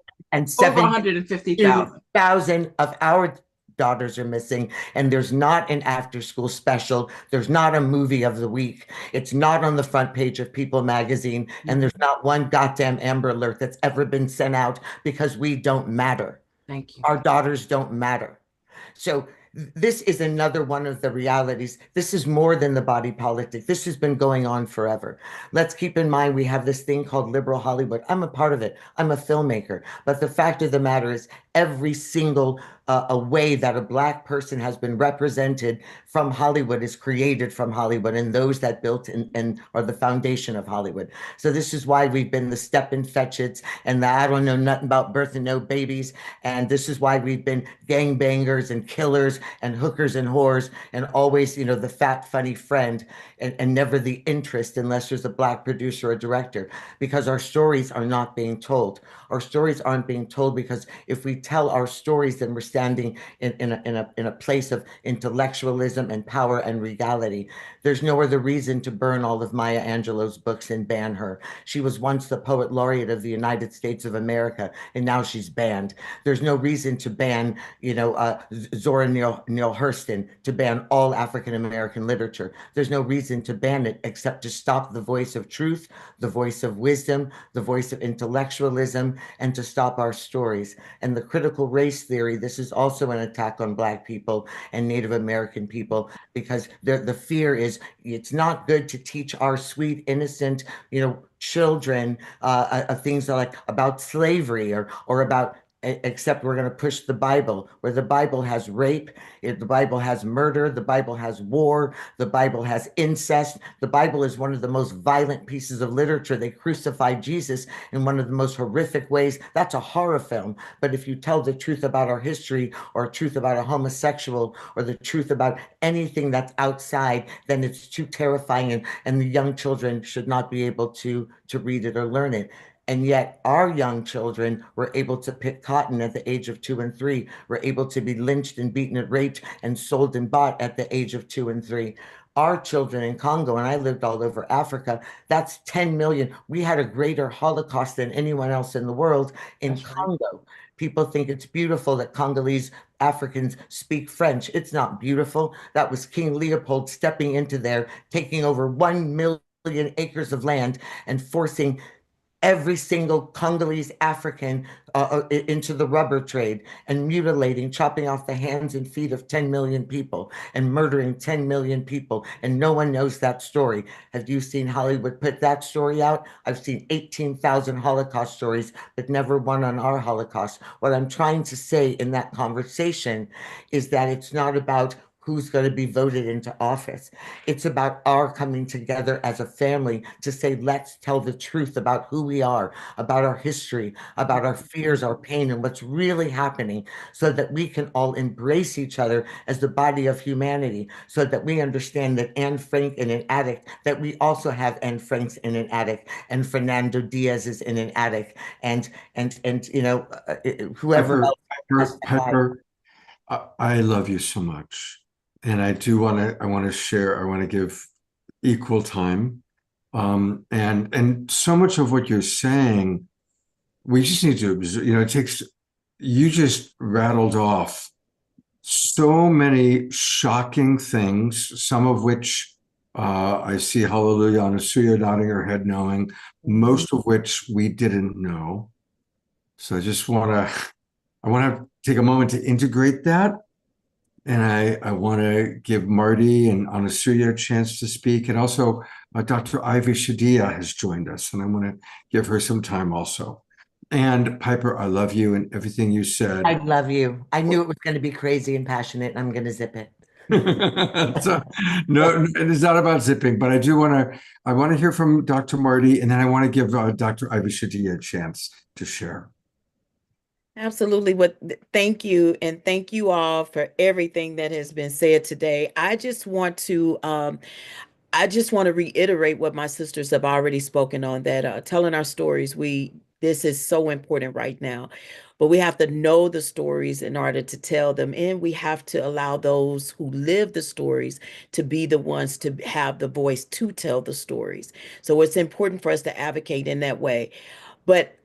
172,000 of our daughters are missing, and there's not an after school special. There's not a movie of the week. It's not on the front page of People magazine, and Mhm. there's not one goddamn Amber Alert that's ever been sent out because we don't matter. Thank you. Our daughters don't matter. So this is another one of the realities. This is more than the body politic. This has been going on forever. Let's keep in mind we have this thing called liberal Hollywood. I'm a part of it. I'm a filmmaker. But the fact of the matter is, every single a way that a Black person has been represented from Hollywood is created from Hollywood, and those that built and are the foundation of Hollywood. So this is why we've been the step and fetchits and the I don't know nothing about birth and no babies. And this is why we've been gangbangers and killers and hookers and whores, and always, the fat, funny friend, and never the interest unless there's a Black producer or director, because our stories are not being told. Our stories aren't being told because if we tell our stories, then we're standing in a place of intellectualism and power and regality. There's no other reason to burn all of Maya Angelou's books and ban her. She was once the poet laureate of the United States of America, and now she's banned. There's no reason to ban, Zora Neale Hurston, to ban all African American literature. There's no reason to ban it except to stop the voice of truth, the voice of wisdom, the voice of intellectualism, and to stop our stories. And the critical race theory, this is is also an attack on Black people and Native American people, because the fear is it's not good to teach our sweet, innocent, children things like about slavery or about except we're going to push the Bible, where the Bible has rape, the Bible has murder, the Bible has war, the Bible has incest. The Bible is one of the most violent pieces of literature. They crucified Jesus in one of the most horrific ways. That's a horror film. But if you tell the truth about our history, or truth about a homosexual, or the truth about anything that's outside, then it's too terrifying, and the young children should not be able to read it or learn it. And yet, our young children were able to pick cotton at the age of 2 and 3, were able to be lynched and beaten and raped and sold and bought at the age of 2 and 3. Our children in Congo, and I lived all over Africa, that's 10 million. We had a greater Holocaust than anyone else in the world in That's right. Congo. People think it's beautiful that Congolese Africans speak French. It's not beautiful. That was King Leopold stepping into there, taking over 1 million acres of land and forcing every single Congolese African into the rubber trade, and mutilating, chopping off the hands and feet of 10 million people and murdering 10 million people. And no one knows that story. Have you seen Hollywood put that story out? I've seen 18,000 Holocaust stories, but never one on our Holocaust. What I'm trying to say in that conversation is that it's not about who's going to be voted into office. It's about our coming together as a family to say, let's tell the truth about who we are, about our history, about our fears, our pain, and what's really happening, so that we can all embrace each other as the body of humanity, so that we understand that Anne Frank in an attic, that we also have Anne Franks in an attic, and Fernando Diaz is in an attic, and whoever Piper, else has to hide. Piper, I love you so much. And I want to share, I want to give equal time. And so much of what you're saying, we just need to observe, you just rattled off so many shocking things, some of which I see Hallelujah on Asuya nodding her head knowing, most of which we didn't know. So I want to take a moment to integrate that. And I want to give Marty and Anasuya a chance to speak. And also, Dr. Ivy Shadia has joined us, and I want to give her some time also. And Piper, I love you and everything you said. I love you. I knew it was going to be crazy and passionate, and I'm going to zip it. So, no, it's not about zipping, but I want to hear from Dr. Marty, and then I want to give Dr. Ivy Shadia a chance to share. Absolutely. Thank you. And thank you all for everything that has been said today. I just want to reiterate what my sisters have already spoken on, that telling our stories, this is so important right now. But we have to know the stories in order to tell them, and we have to allow those who live the stories to be the ones to have the voice to tell the stories. So it's important for us to advocate in that way. But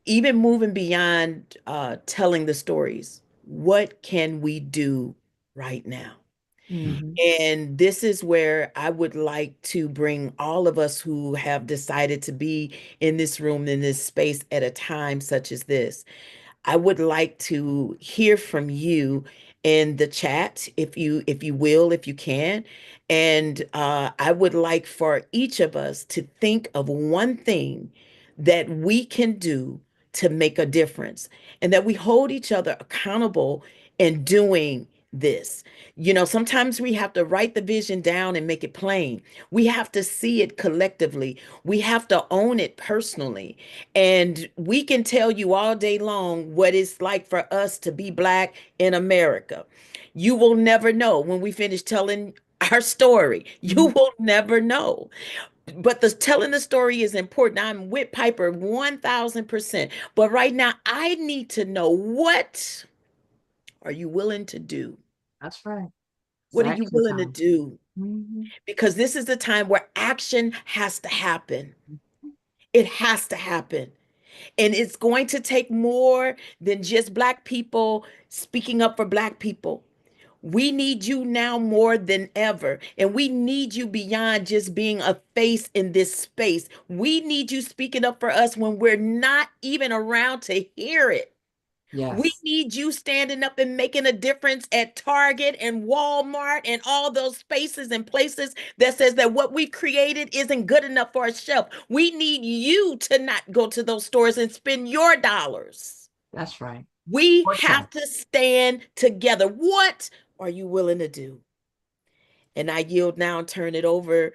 even moving beyond telling the stories, what can we do right now? And this is where I would like to bring all of us who have decided to be in this room, in this space at a time such as this. I would like to hear from you in the chat, if you will, if you can. And I would like for each of us to think of one thing that we can do to make a difference, and that we hold each other accountable in doing this. Sometimes we have to write the vision down and make it plain. We have to see it collectively. We have to own it personally. And we can tell you all day long what it's like for us to be Black in America. You will never know when we finish telling our story. You will never know. But the telling the story is important. I'm with Piper 1000%. But right now, I need to know, what are you willing to do? That's right. What are It's you action willing to time. do? Because this is the time where action has to happen. It has to happen. And it's going to take more than just Black people speaking up for Black people. We need you now more than ever. And we need you beyond just being a face in this space. We need you speaking up for us when we're not even around to hear it. We Yes, need you standing up and making a difference at Target and Walmart and all those spaces and places that says that what we created isn't good enough for a shelf. We need you to not go to those stores and spend your dollars. that's right. We Or have cents. to stand together. What are you willing to do? And I yield now and turn it over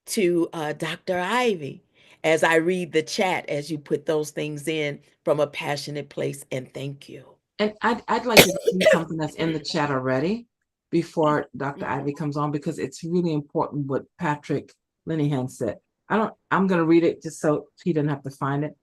to Dr. Ivy as I read the chat as you put those things in from a passionate place. And thank you. And I'd like to read something that's in the chat already before Dr. Ivy comes on, because it's really important what Patrick Linehan said. I'm going to read it just so he doesn't have to find it.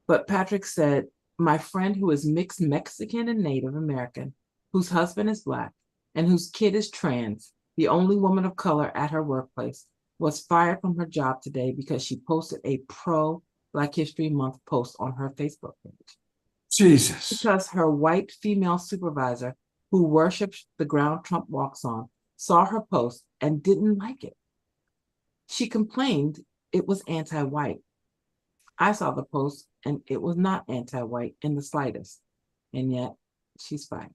But Patrick said, my friend who is mixed Mexican and Native American, whose husband is Black and whose kid is trans, the only woman of color at her workplace, was fired from her job today because she posted a pro Black History Month post on her Facebook page. Jesus. Because her white female supervisor, who worships the ground Trump walks on, saw her post and didn't like it. She complained it was anti-white. I saw the post and it was not anti-white in the slightest. And yet she's fine.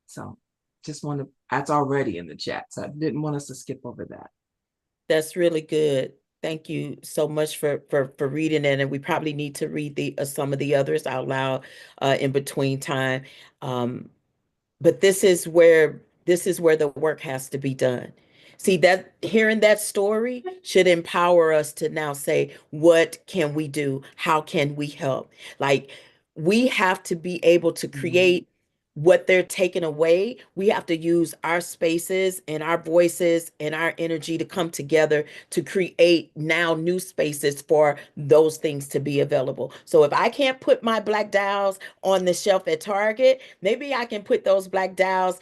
So just want to, that's already in the chat. So I didn't want us to skip over that. That's really good. Thank you so much for reading it. And we probably need to read the some of the others out loud in between time. But this is where the work has to be done. See, that hearing that story should empower us to now say, what can we do? How can we help? Like, we have to be able to create what they're taking away. We have to use our spaces and our voices and our energy to come together to create now new spaces for those things to be available. So if I can't put my Black dowels on the shelf at Target, maybe I can put those Black dowels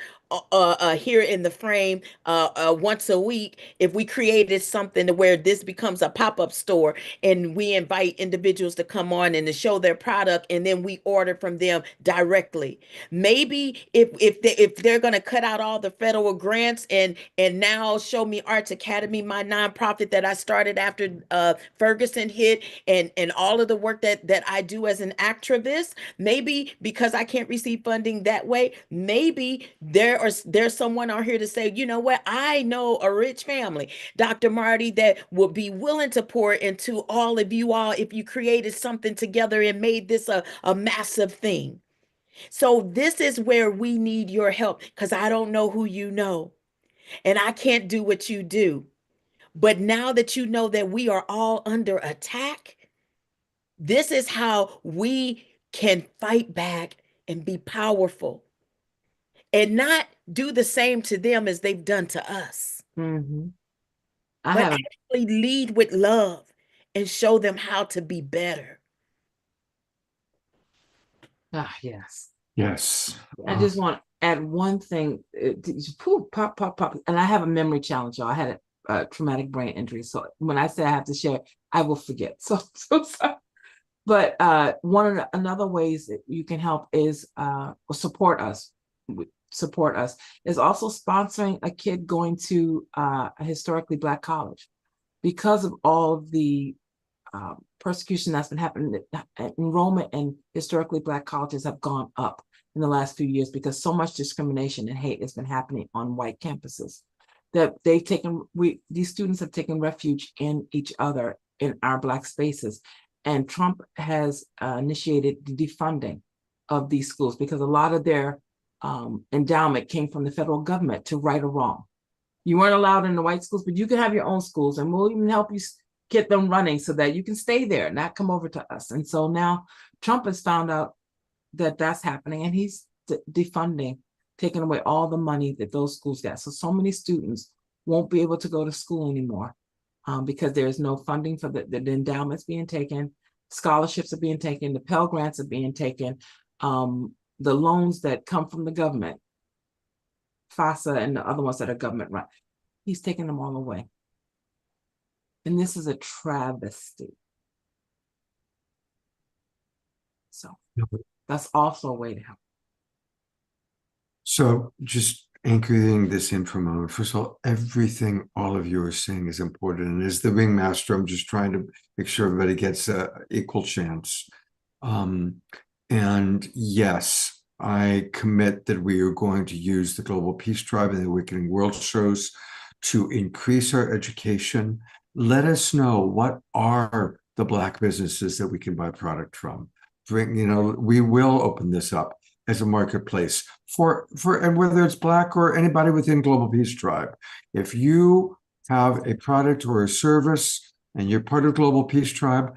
here in the frame once a week. If we created something to where this becomes a pop-up store and we invite individuals to come on and to show their product, and then we order from them directly. Maybe if they're going to cut out all the federal grants and now Show Me Arts Academy, my nonprofit that I started after Ferguson hit, and all of the work that I do as an activist, maybe because I can't receive funding that way, maybe there's someone out here to say, you know what, I know a rich family, Dr. Marty, that would be willing to pour into all of you all if you created something together and made this a massive thing. So this is where we need your help, because I don't know who you know, and I can't do what you do. But now that you know that we are all under attack, this is how we can fight back and be powerful and not do the same to them as they've done to us, I but have, actually lead with love and show them how to be better. yes. Yes. I just want to add one thing. Poof, pop, pop, pop. And I have a memory challenge, y'all. I had a traumatic brain injury. So when I say I have to share, I will forget. So sorry. But another ways that you can help is support us. Support us is also sponsoring a kid going to a historically Black college. Because of all of the persecution that's been happening, enrollment in historically Black colleges have gone up in the last few years because so much discrimination and hate has been happening on white campuses that these students have taken refuge in each other in our Black spaces. And Trump has initiated the defunding of these schools because a lot of their endowment came from the federal government to right or wrong. You weren't allowed in the white schools, but you can have your own schools, and we'll even help you get them running so that you can stay there, not come over to us. And so now Trump has found out that that's happening, and he's defunding, taking away all the money that those schools get. So many students won't be able to go to school anymore because there's no funding for the endowments being taken, scholarships are being taken, the Pell Grants are being taken, the loans that come from the government, FAFSA and the other ones that are government run. He's taking them all away. And this is a travesty. So that's also a way to help. So just anchoring this in for a moment. First of all, everything all of you are saying is important. And as the ringmaster, I'm just trying to make sure everybody gets an equal chance. And yes, I commit that we are going to use the Global Peace Tribe and the Awakening World shows to increase our education. Let us know what are the Black businesses that we can buy product from. We will open this up as a marketplace and whether it's Black or anybody within Global Peace Tribe. If you have a product or a service and you're part of Global Peace Tribe,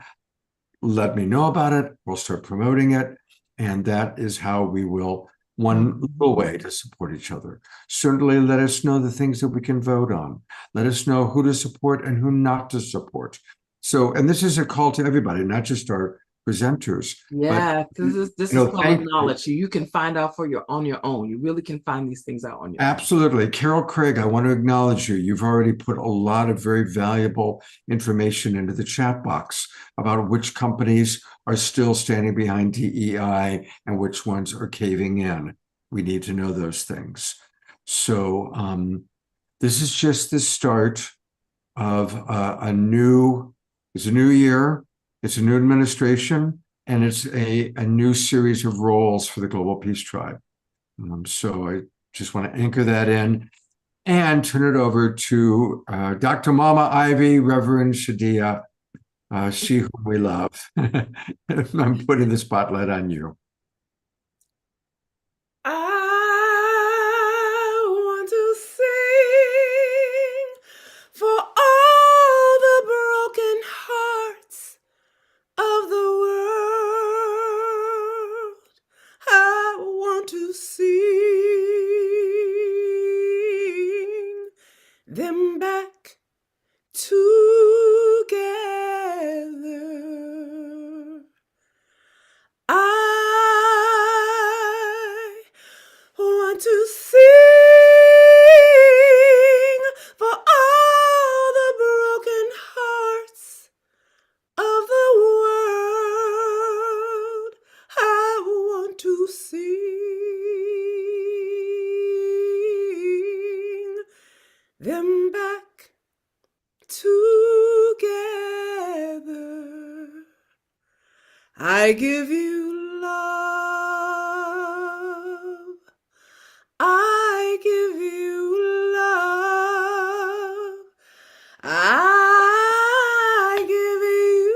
let me know about it. We'll start promoting it. And that is how we will, one little way to support each other. Certainly let us know the things that we can vote on. Let us know who to support and who not to support. So, and this is a call to everybody, not just our presenters. Yeah, because this is public thank you. knowledge. You can find out on your own. You really can find these things out on your own. Absolutely. Carol Craig, I want to acknowledge you. You've already put a lot of very valuable information into the chat box about which companies are still standing behind DEI and which ones are caving in. We need to know those things. So this is just the start of it's a new year, it's a new administration, and it's a new series of roles for the Global Peace Tribe. So I just want to anchor that in and turn it over to Dr. Mama Ivy, Reverend Shadia, she whom we love. I'm putting the spotlight on you. I want to sing for all the broken hearts of the world. I want to sing them back together. I want to sing for all the broken hearts of the world. I want to sing them back together. I give you love. I give you love. I give you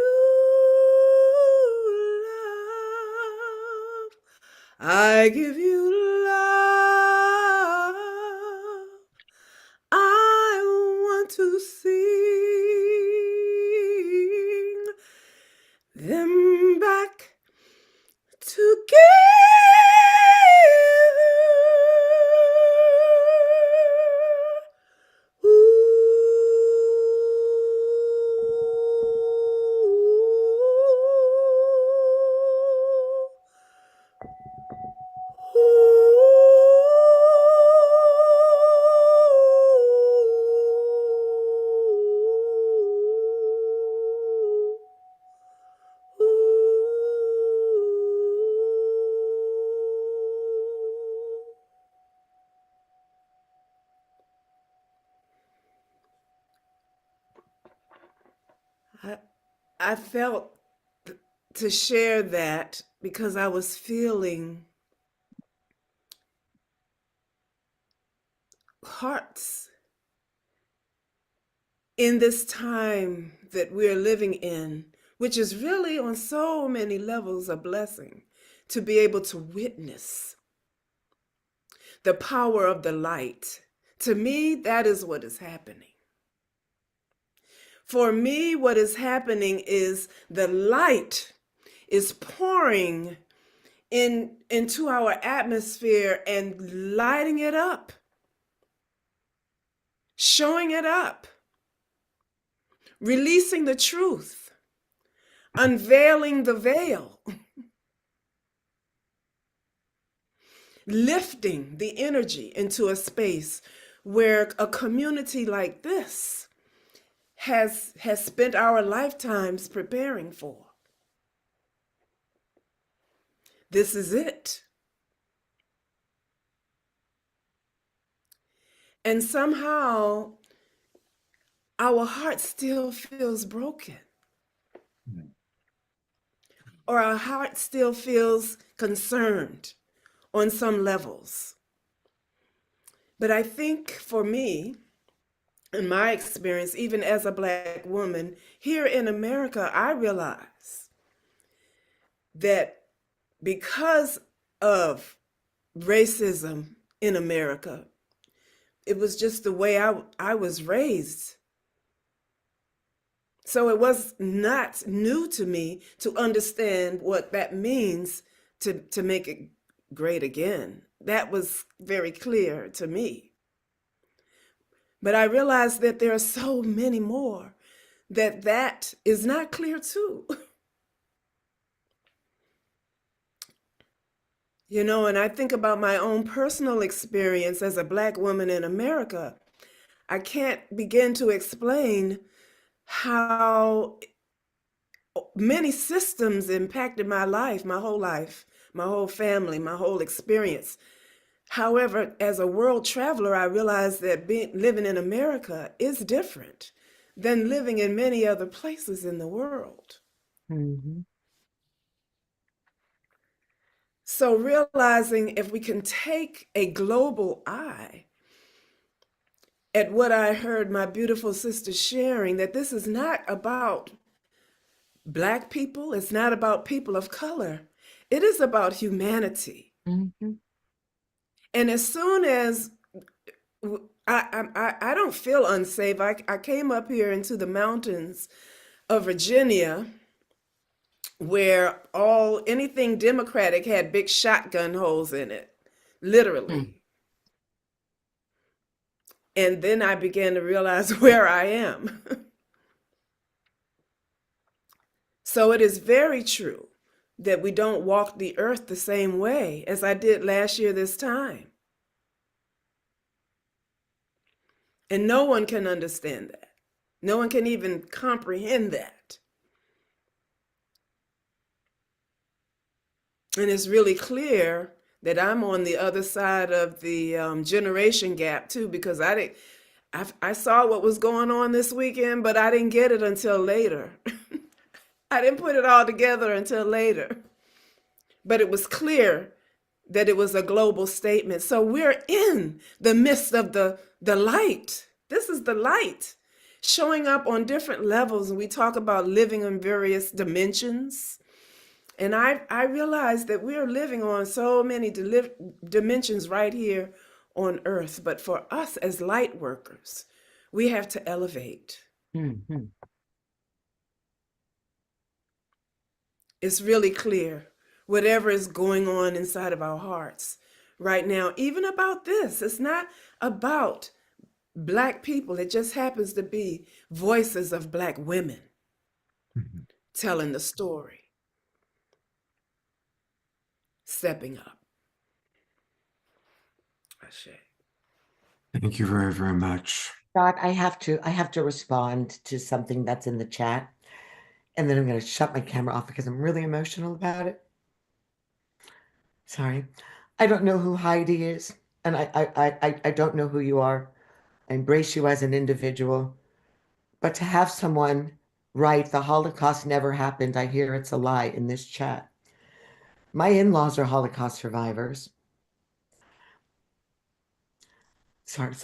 love. I give you love. I want to sing them back together. I felt to share that because I was feeling hearts in this time that we're living in, which is really on so many levels a blessing to be able to witness the power of the light. To me, that is what is happening. For me, what is happening is the light is pouring into our atmosphere and lighting it up, showing it up, releasing the truth, unveiling the veil, lifting the energy into a space where a community like this has spent our lifetimes preparing for. This is it. And somehow our heart still feels broken or our heart still feels concerned on some levels. But I think for me, in my experience, even as a Black woman here in America, I realize that because of racism in America, it was just the way I was raised. So it was not new to me to understand what that means to make it great again. That was very clear to me. But I realized that there are so many more that is not clear too. You know, and I think about my own personal experience as a Black woman in America. I can't begin to explain how many systems impacted my life, my whole family, my whole experience. However, as a world traveler, I realized that living in America is different than living in many other places in the world. Mhm. So realizing if we can take a global eye at what I heard my beautiful sister sharing, that this is not about Black people, it's not about people of color, it is about humanity. Mhm. And as soon as I don't feel unsafe, I came up here into the mountains of Virginia where anything Democratic had big shotgun holes in it, literally. And then I began to realize where I am. So it is very true that we don't walk the earth the same way as I did last year this time. And no one can understand that. No one can even comprehend that. And it's really clear that I'm on the other side of the generation gap too, because I saw what was going on this weekend, but I didn't get it until later. I didn't put it all together until later. But it was clear that it was a global statement. So we're in the midst of the light. This is the light showing up on different levels. And we talk about living in various dimensions. And I realized that we're living on so many dimensions right here on earth. But for us as light workers, we have to elevate. Mhm. It's really clear whatever is going on inside of our hearts right now, even about this. It's not about Black people. It just happens to be voices of Black women Mhm. telling the story, stepping up. Ashe. Thank you very, very much. Scott, I have to respond to something that's in the chat, and then I'm going to shut my camera off because I'm really emotional about it. Sorry. I don't know who Heidi is, and I don't know who you are. I embrace you as an individual. But to have someone write, the Holocaust never happened, I hear it's a lie in this chat. My in-laws are Holocaust survivors. Sorry.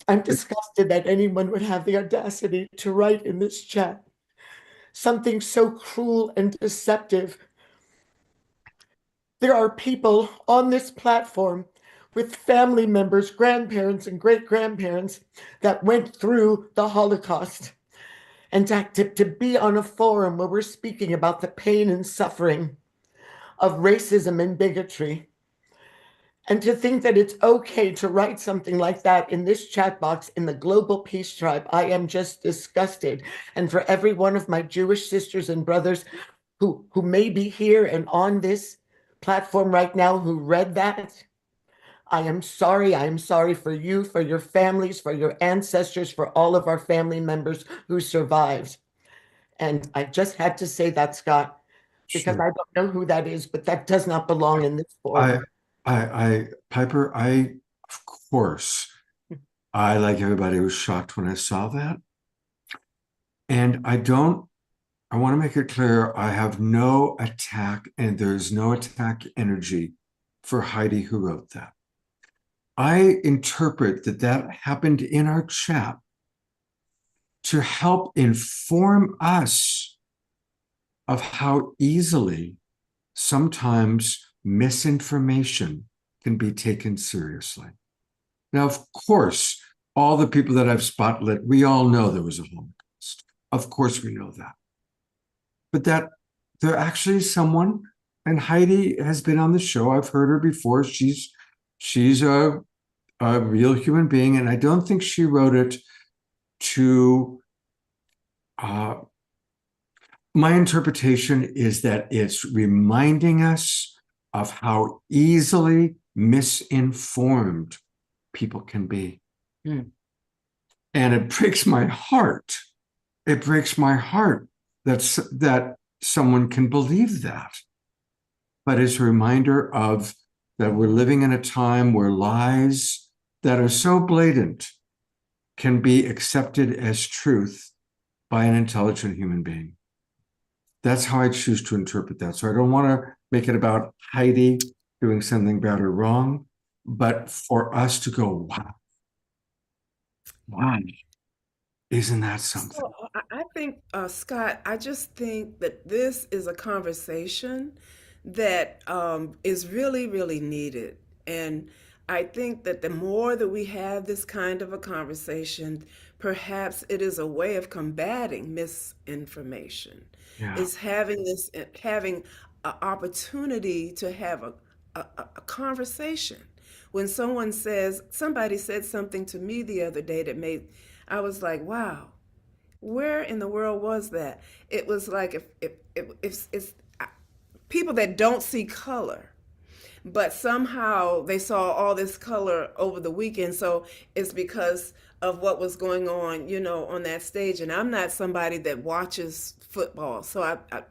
I'm disgusted that anyone would have the audacity to write in this chat something so cruel and deceptive. There are people on this platform with family members, grandparents, and great-grandparents that went through the Holocaust. And to be on a forum where we're speaking about the pain and suffering of racism and bigotry, and to think that it's okay to write something like that in this chat box in the Global Peace Tribe, I am just disgusted. And for every one of my Jewish sisters and brothers who may be here and on this platform right now who read that, I am sorry. I am sorry for you, for your families, for your ancestors, for all of our family members who survived. And I just had to say that, Scott, because Sure. I don't know who that is, but that does not belong in this I, forum. Piper, of course, like everybody, was shocked when I saw that. And I don't I want to make it clear I have no attack, and there's no attack energy for Heidi who wrote that. I interpret that that happened in our chat to help inform us of how easily sometimes misinformation can be taken seriously. Now, of course, all the people that I've spotlit, we all know there was a Holocaust. Of course, we know that. But that there actually is someone, and Heidi has been on the show. I've heard her before. She's a real human being, and I don't think she wrote it to my interpretation is that it's reminding us of how easily misinformed people can be. Mm. And it breaks my heart. It breaks my heart that someone can believe that. But it's a reminder of that we're living in a time where lies that are so blatant can be accepted as truth by an intelligent human being. That's how I choose to interpret that. So I don't want to make it about Heidi doing something bad or wrong, but for us to go, wow, isn't that something? So I think, Scott, I just think that this is a conversation that is really, really needed. And I think that the more that we have this kind of a conversation, perhaps it is a way of combating misinformation. Yeah. Is having an opportunity to have a conversation. When somebody said something to me the other day that made, I was like, wow, where in the world was that? It was like if it's people that don't see color, but somehow they saw all this color over the weekend. So it's because of what was going on, on that stage. And I'm not somebody that watches football, so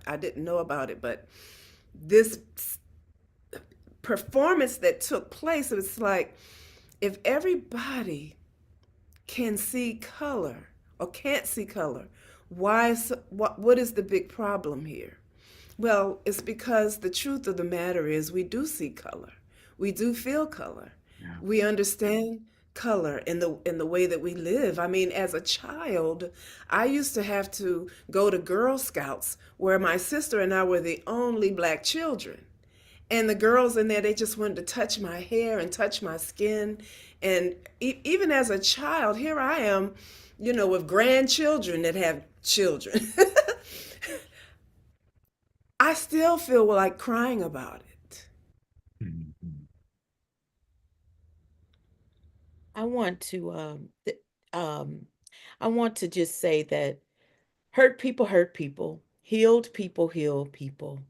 I didn't know about it. But this performance that took place, it's like if everybody can see color or can't see color, what is the big problem here? Well, it's because the truth of the matter is we do see color. We do feel color. Yeah. We understand color in the way that we live. I mean, as a child, I used to have to go to Girl Scouts where my sister and I were the only black children. And the girls in there, they just wanted to touch my hair and touch my skin. And even as a child, here I am, with grandchildren that have children. I still feel like crying about it. Mhm. I want to um I want to just say that hurt people, healed people heal people.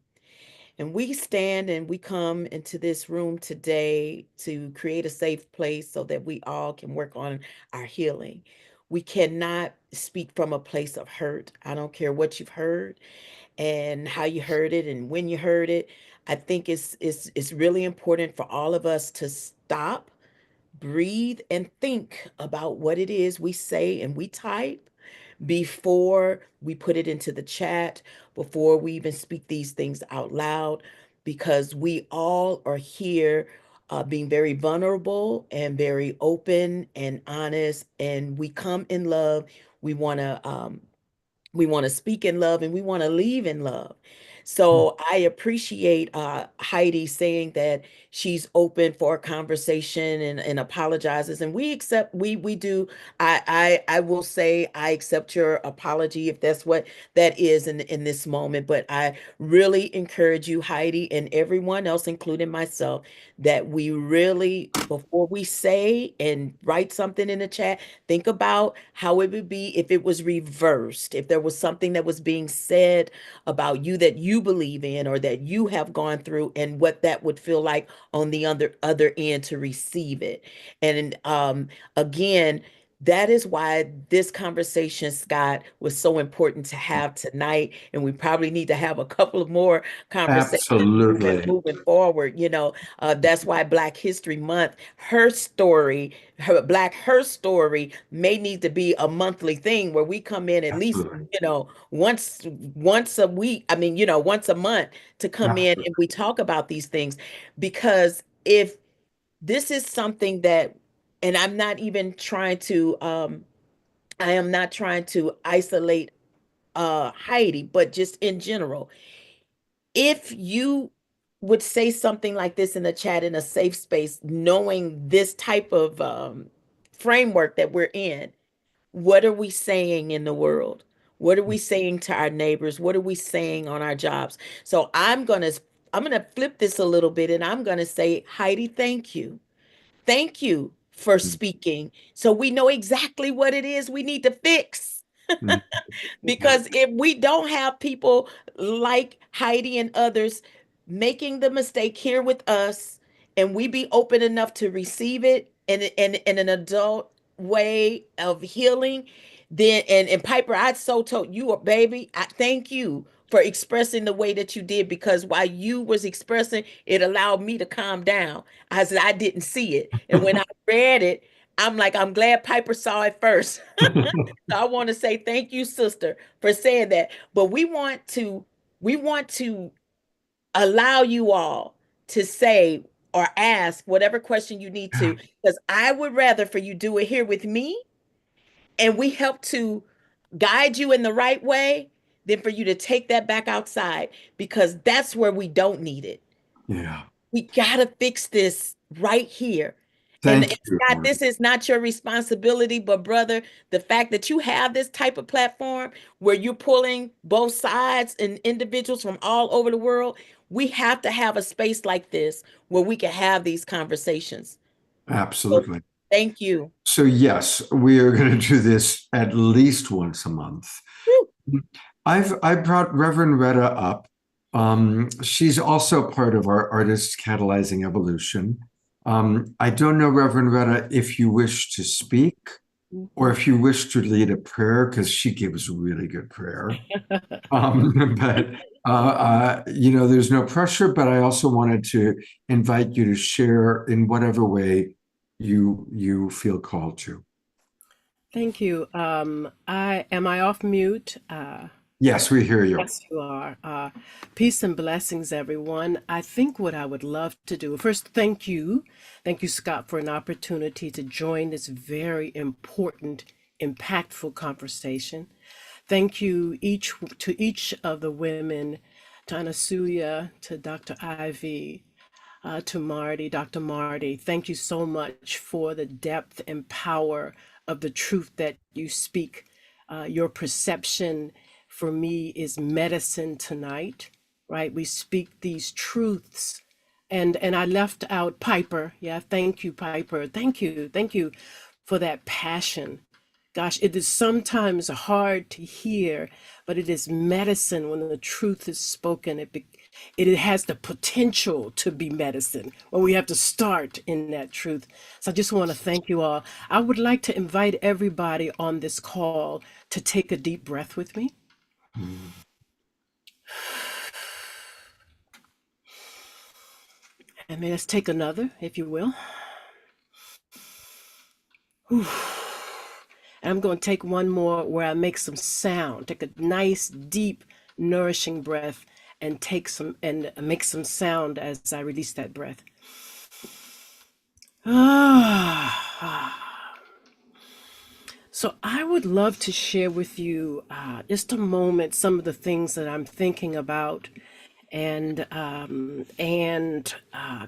And we stand and we come into this room today to create a safe place so that we all can work on our healing. We cannot speak from a place of hurt. I don't care what you've heard and how you heard it and when you heard it. I think it's really important for all of us to stop, breathe, and think about what it is we say and we type before we put it into the chat, before we even speak these things out loud, because we all are here being very vulnerable and very open and honest, and we come in love. We want to speak in love and we want to leave in love. So I appreciate Heidi saying that she's open for a conversation and apologizes. And we accept, we do. I will say I accept your apology if that's what that is in this moment. But I really encourage you, Heidi, and everyone else, including myself, that we really, before we say and write something in the chat, think about how it would be if it was reversed, if there was something that was being said about you that you believe in or that you have gone through, and what that would feel like on the other end to receive it. And again, That is why this conversation, Scott, was so important to have tonight. And we probably need to have a couple of more conversations Absolutely. moving forward. That's why Black History Month, her story, her story may need to be a monthly thing where we come in at least, Absolutely. once a week. I mean, once a month to come in Absolutely. and we talk about these things. Because if this is something that, and I'm not even trying to, I am not trying to isolate Heidi, but just in general, if you would say something like this in the chat in a safe space, knowing this type of framework that we're in, what are we saying in the world? What are we saying to our neighbors? What are we saying on our jobs? So I'm gonna flip this a little bit and I'm gonna say, Heidi, thank you. Thank you for Mm, speaking. So we know exactly what it is we need to fix. mm, yeah, Because if we don't have people like Heidi and others making the mistake here with us, and we be open enough to receive it in an adult way of healing, then and Piper, I so told you, baby, I thank you for expressing the way that you did, because while you was expressing, it allowed me to calm down. I said I didn't see it. And when I read it, I'm like, I'm glad Piper saw it first. So I want to say thank you, sister, for saying that. But we want to allow you all to say or ask whatever question you need yeah, to, because I would rather for you do it here with me and we help to guide you in the right way than for you to take that back outside, because that's where we don't need it. yeah. We gotta fix this right here. And Thank you, Scott, Horn. this is not your responsibility, but brother, the fact that you have this type of platform where you're pulling both sides and individuals from all over the world, we have to have a space like this where we can have these conversations. So Absolutely. thank you. So yes, we are going to do this at least once a month. Woo. I brought Reverend Retta up. She's also part of our Artists Catalyzing Evolution. I don't know, Reverend Retta, if you wish to speak or if you wish to lead a prayer, because she gives really good prayer. But there's no pressure. But I also wanted to invite you to share in whatever way you feel called to. Thank you. Am I off mute? Yes, we hear you. Yes, you are. Peace and blessings, everyone. I think what I would love to do first, thank you. Thank you, Scott, for an opportunity to join this very important, impactful conversation. Thank you each of the women, to Anasuya, to Dr. Ivy, to Marty, Dr. Marty. Thank you so much for the depth and power of the truth that you speak. Your perception for me is medicine tonight, right? We speak these truths. And I left out Piper. Yeah, thank you, Piper. Thank you for that passion. Gosh, it is sometimes hard to hear, but it is medicine when the truth is spoken. It has the potential to be medicine, but we have to start in that truth. So I just want to thank you all. I would like to invite everybody on this call to take a deep breath with me. And let's take another, if you will. Whew. And I'm going to take one more where I make some sound. Take a nice, deep, nourishing breath and make some sound as I release that breath. So I would love to share with you just a moment some of the things that I'm thinking about and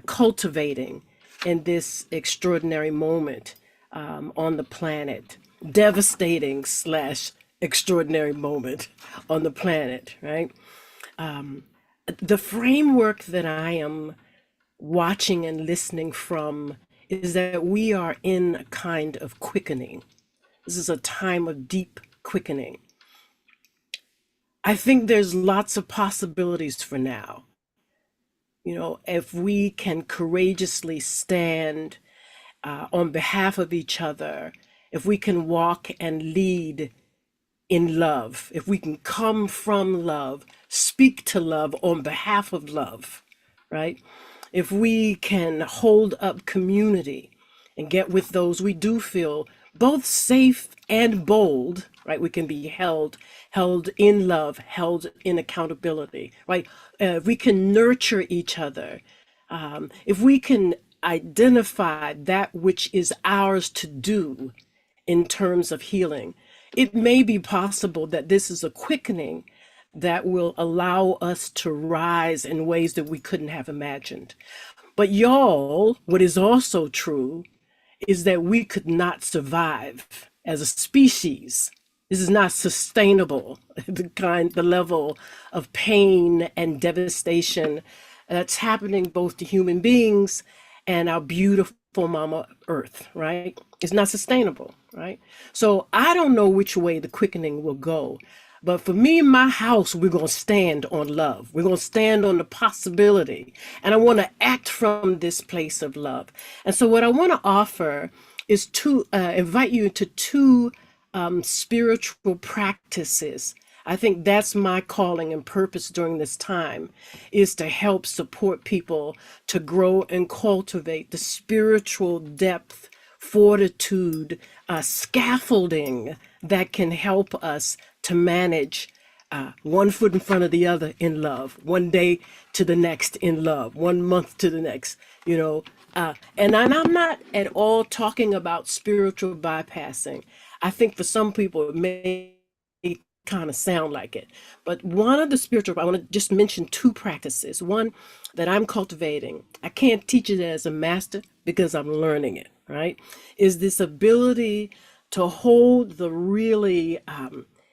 cultivating in this extraordinary moment on the planet, devastating slash extraordinary moment on the planet, right? The framework that I am watching and listening from is that we are in a kind of quickening. This is a time of deep quickening. I think there's lots of possibilities for now. You know, if we can courageously stand on behalf of each other if we can walk and lead in love, if we can come from love, speak to love on behalf of love, right? If we can hold up community and get with those we do feel both safe and bold, right? We can be held in love, held in accountability, right? If we can nurture each other, if we can identify that which is ours to do in terms of healing, it may be possible that this is a quickening that will allow us to rise in ways that we couldn't have imagined. But y'all, what is also true is that we could not survive as a species. This is not sustainable. The level of pain and devastation that's happening both to human beings and our beautiful mama earth, right? It's not sustainable, right? So I don't know which way the quickening will go. But for me and my house, we're going to stand on love. We're going to stand on the possibility. And I want to act from this place of love. And so what I want to offer is to invite you into two spiritual practices. I think that's my calling and purpose during this time, is to help support people to grow and cultivate the spiritual depth, fortitude, scaffolding that can help us to manage one foot in front of the other in love, one day to the next in love, one month to the next, you know. And I'm not at all talking about spiritual bypassing. I think for some people it may kind of sound like it. But one of the spiritual, I want to just mention two practices. One that I'm cultivating, I can't teach it as a master because I'm learning it, right? Is this ability to hold the really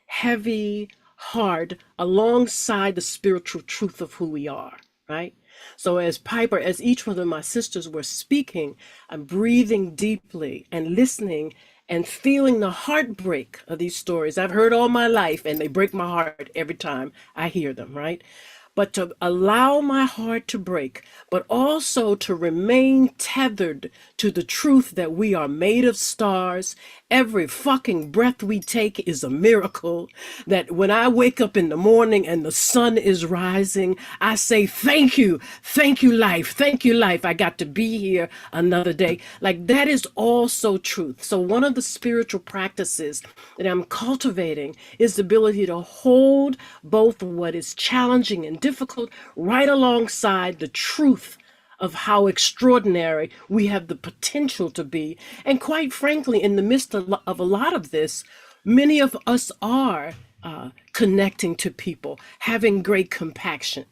heavy heart alongside the spiritual truth of who we are, right? So as Piper, as each one of my sisters were speaking, I'm breathing deeply and listening and feeling the heartbreak of these stories I've heard all my life, and they break my heart every time I hear them, right? But to allow my heart to break, but also to remain tethered to the truth that we are made of stars. Every fucking breath we take is a miracle. That when I wake up in the morning and the sun is rising, I say, thank you, life, thank you, life. I got to be here another day. Like that is also truth. So one of the spiritual practices that I'm cultivating is the ability to hold both what is challenging and difficult right alongside the truth of how extraordinary we have the potential to be. And quite frankly, in the midst of a lot of this, many of us are connecting to people, having great compassion,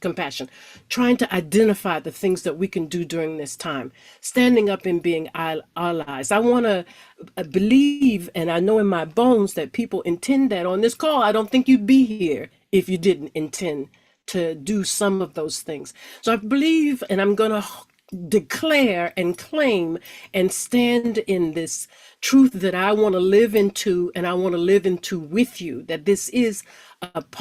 trying to identify the things that we can do during this time, standing up and being allies. I want to believe, and I know in my bones that people intend that on this call. I don't think you'd be here if you didn't intend to do some of those things. So I believe, and I'm going to declare and claim and stand in this truth that I want to live into, and I want to live into with you, that this is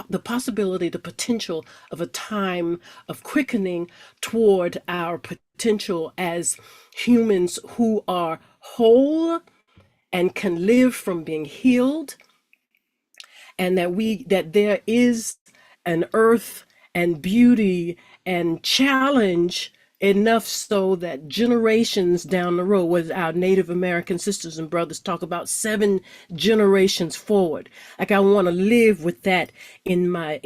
the possibility, the potential of a time of quickening toward our potential as humans who are whole and can live from being healed, and that there is an earth and beauty and challenge enough so that generations down the road, with our Native American sisters and brothers talk about 7 generations forward. Like I want to live with that in my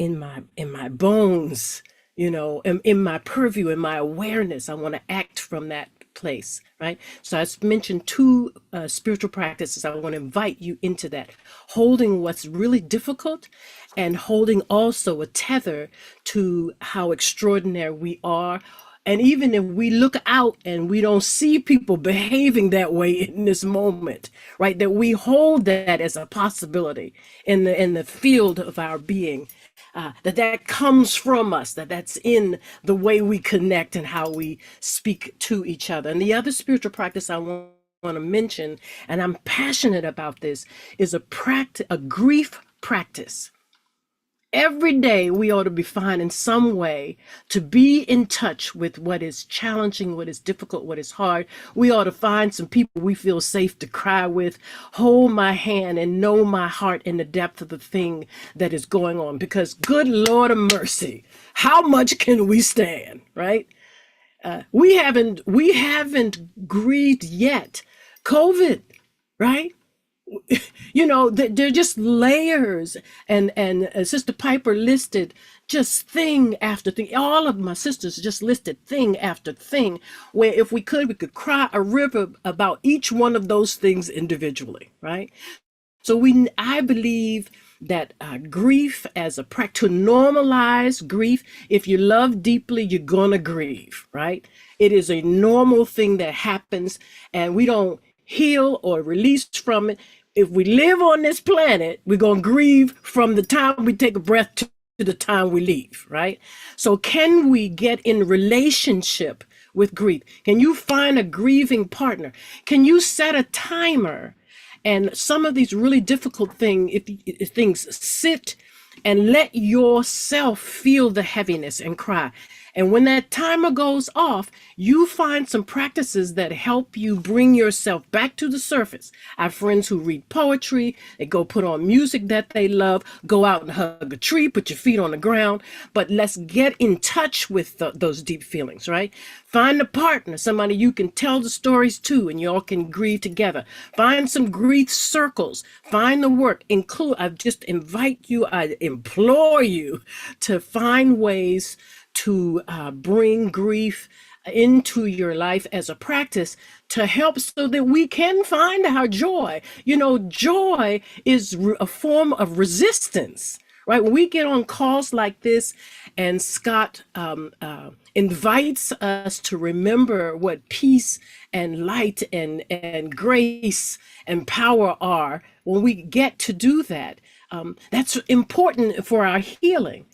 bones, you know, in my purview, in my awareness. I want to act from that place, right? So I mentioned 2 spiritual practices. I want to invite you into that, holding what's really difficult and holding also a tether to how extraordinary we are. And even if we look out and we don't see people behaving that way in this moment, right, that we hold that as a possibility in the field of our being, that comes from us, that's in the way we connect and how we speak to each other. And the other spiritual practice I want to mention, and I'm passionate about this, is a grief practice. Every day we ought to be finding some way to be in touch with what is challenging, what is difficult, what is hard. We ought to find some people we feel safe to cry with, hold my hand and know my heart in the depth of the thing that is going on. Because good Lord of mercy, how much can we stand, right? We haven't grieved yet. COVID, right? You know, they're just layers, and Sister Piper listed just thing after thing. All of my sisters just listed thing after thing, where if we could cry a river about each one of those things individually, right? So I believe that grief as a practice, to normalize grief. If you love deeply, you're gonna grieve, right? It is a normal thing that happens, and we don't heal or release from it. If we live on this planet, we're gonna grieve from the time we take a breath to the time we leave, right? So can we get in relationship with grief? Can you find a grieving partner? Can you set a timer? And some of these really difficult if things, sit and let yourself feel the heaviness and cry. And when that timer goes off, you find some practices that help you bring yourself back to the surface. I have friends who read poetry, they go put on music that they love, go out and hug a tree, put your feet on the ground. But let's get in touch with those deep feelings, right? Find a partner, somebody you can tell the stories to, and y'all can grieve together. Find some grief circles. Find the work. I just invite you, I implore you to find ways to bring grief into your life as a practice to help so that we can find our joy. You know, joy is a form of resistance, right? When we get on calls like this and Scott invites us to remember what peace and light and grace and power are, when we get to do that, that's important for our healing.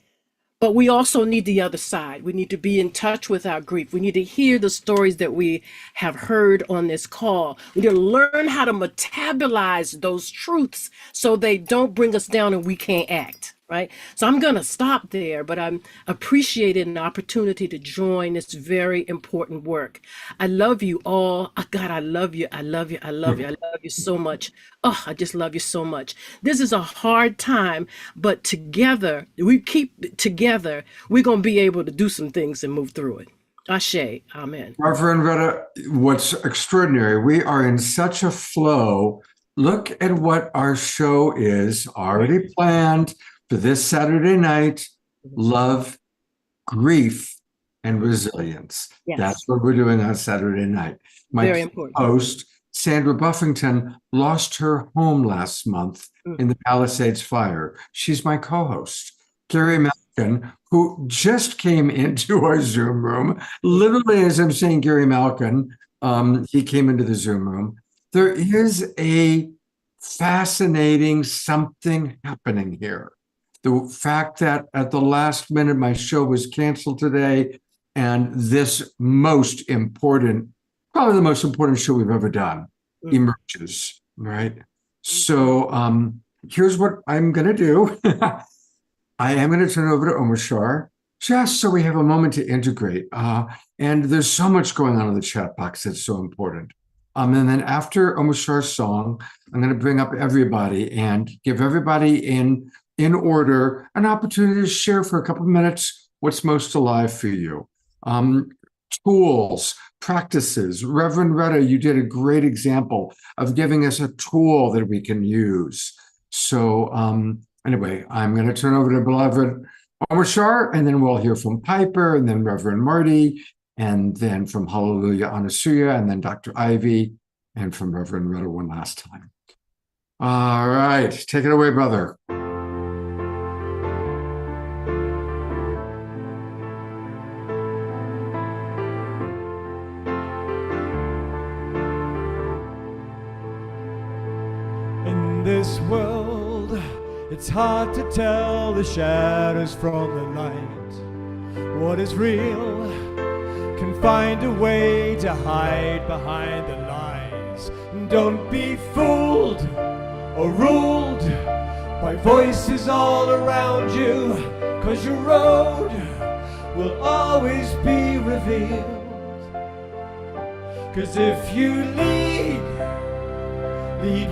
But we also need the other side. We need to be in touch with our grief. We need to hear the stories that we have heard on this call. We need to learn how to metabolize those truths so they don't bring us down and we can't act, right? So I'm going to stop there, but I'm appreciating an opportunity to join this very important work. I love you all. Oh, God, I love you. I love you. I love you. I love you so much. Oh, I just love you so much. This is a hard time, but together, we keep together, we're going to be able to do some things and move through it. Ashe, amen. Reverend Retta, what's extraordinary, we are in such a flow. Look at what our show is already planned for this Saturday night: love, grief, and resilience. Yes. That's what we're doing on Saturday night. My Very important. host, Sandra Buffington, lost her home last month in the Palisades fire. She's my co-host. Gary Malkin, who just came into our Zoom room, literally as I'm saying Gary Malkin, he came into the Zoom room. There is a fascinating something happening here. The fact that at the last minute my show was canceled today, and this most important, probably the most important show we've ever done, emerges, right? So here's what I'm going to do. I am going to turn over to Omar, just so we have a moment to integrate. And there's so much going on in the chat box that's so important. And then after Omar's song, I'm going to bring up everybody and give everybody in order an opportunity to share for a couple of minutes what's most alive for you. Tools, practices. Reverend Retta, you did a great example of giving us a tool that we can use. So anyway, I'm going to turn over to beloved Omar, and then we'll hear from Piper, and then Reverend Marty, and then from Hallelujah Anasuya, and then Dr. Ivy, and from Reverend Retta one last time. All right, take it away, brother. In this world, it's hard to tell the shadows from the light. What is real can find a way to hide behind the lies. Don't be fooled or ruled My voice is all around you, 'cause your road will always be revealed. 'Cause if you lead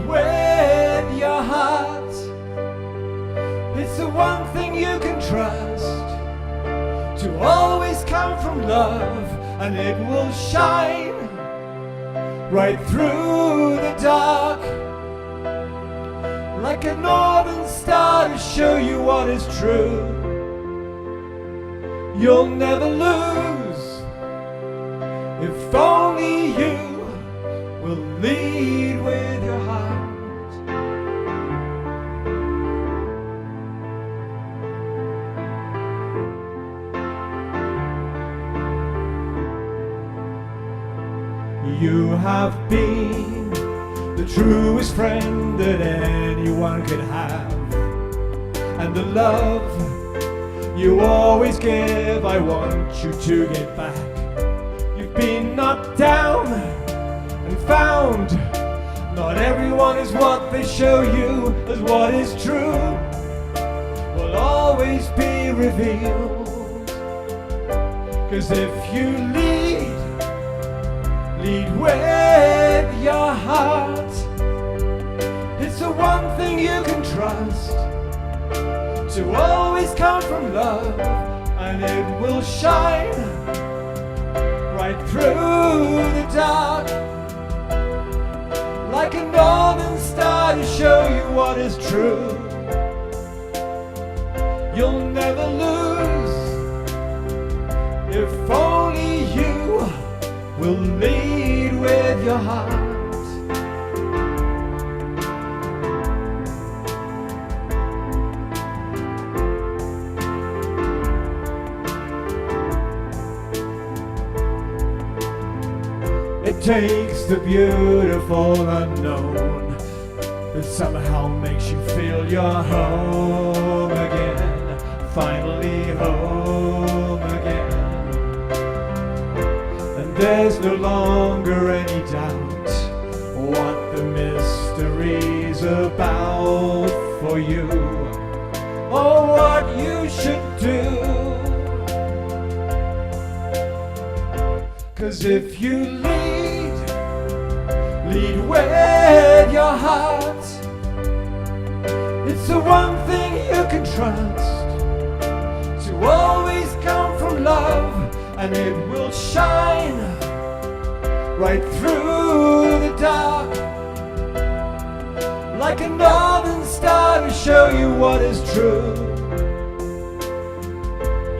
with your heart, it's the one thing you can trust, to always come from love, and it will shine right through the dark, like a northern star to show you what is true. You'll never lose if only you will lead with your heart. You have been the truest friend that anyone could have, and the love you always give, I want you to get back. You've been knocked down and found. Not everyone is what they show you, as what is true will always be revealed. 'Cause if you lead with your heart, it's the one thing you can trust, to always come from love, and it will shine right through the dark, like a northern star to show you what is true. You'll never lose if only you will lead with your heart. It takes the beautiful unknown that somehow makes you feel you're home again, finally home again. And there's no longer any doubt what the mystery's about for you, or what you should do. 'Cause if you lead with your heart, it's the one thing you can trust, to always come from love, and it will shine right through the dark, like a northern star to show you what is true.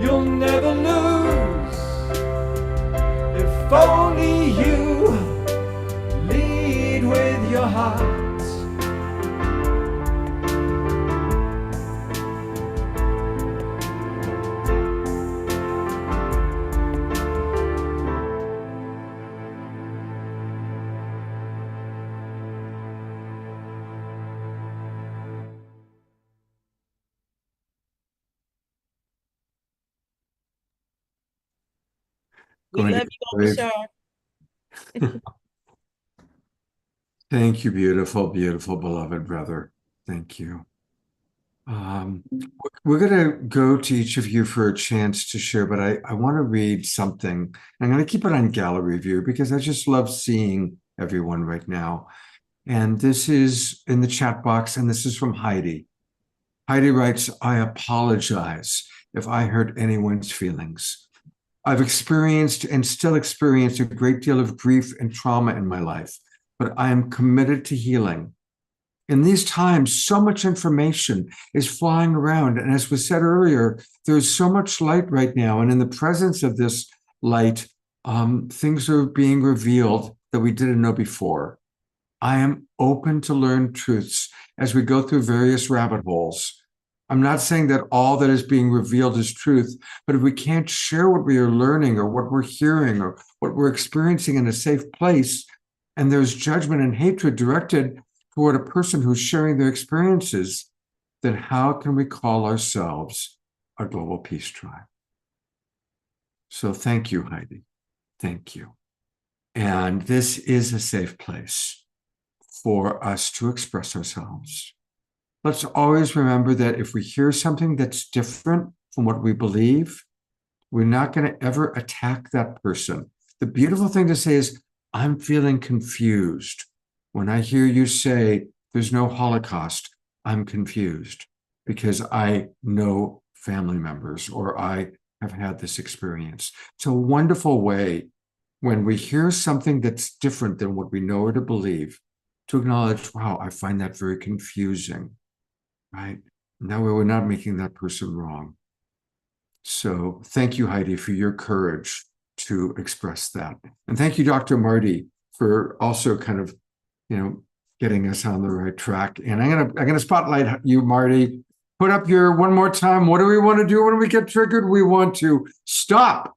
You'll never lose if only you lead with your heart. We Going to love you, Uncle Shar. Thank you, beautiful, beautiful, beloved brother. Thank you. We're going to go to each of you for a chance to share, but I want to read something. I'm going to keep it on gallery view because I just love seeing everyone right now. And this is in the chat box, and this is from Heidi. Heidi writes, I apologize if I hurt anyone's feelings. I've experienced and still experience a great deal of grief and trauma in my life, but I am committed to healing. In these times, so much information is flying around. And as was said earlier, there's so much light right now. And in the presence of this light, things are being revealed that we didn't know before. I am open to learn truths as we go through various rabbit holes. I'm not saying that all that is being revealed is truth, but if we can't share what we are learning or what we're hearing or what we're experiencing in a safe place, and there's judgment and hatred directed toward a person who's sharing their experiences, then how can we call ourselves a global peace tribe? So thank you, Heidi. Thank you. And this is a safe place for us to express ourselves. let's always remember that if we hear something that's different from what we believe, we're not going to ever attack that person. The beautiful thing to say is, I'm feeling confused. When I hear you say there's no Holocaust, I'm confused because I know family members or I have had this experience. It's a wonderful way when we hear something that's different than what we know or to believe to acknowledge, wow, I find that very confusing, right? That way we're not making that person wrong. So thank you, Heidi, for your courage to express that. And thank you, Dr. Marty, for also kind of, getting us on the right track. And I'm gonna spotlight you, Marty. Put up your one more time. What do we want to do when we get triggered? We want to stop.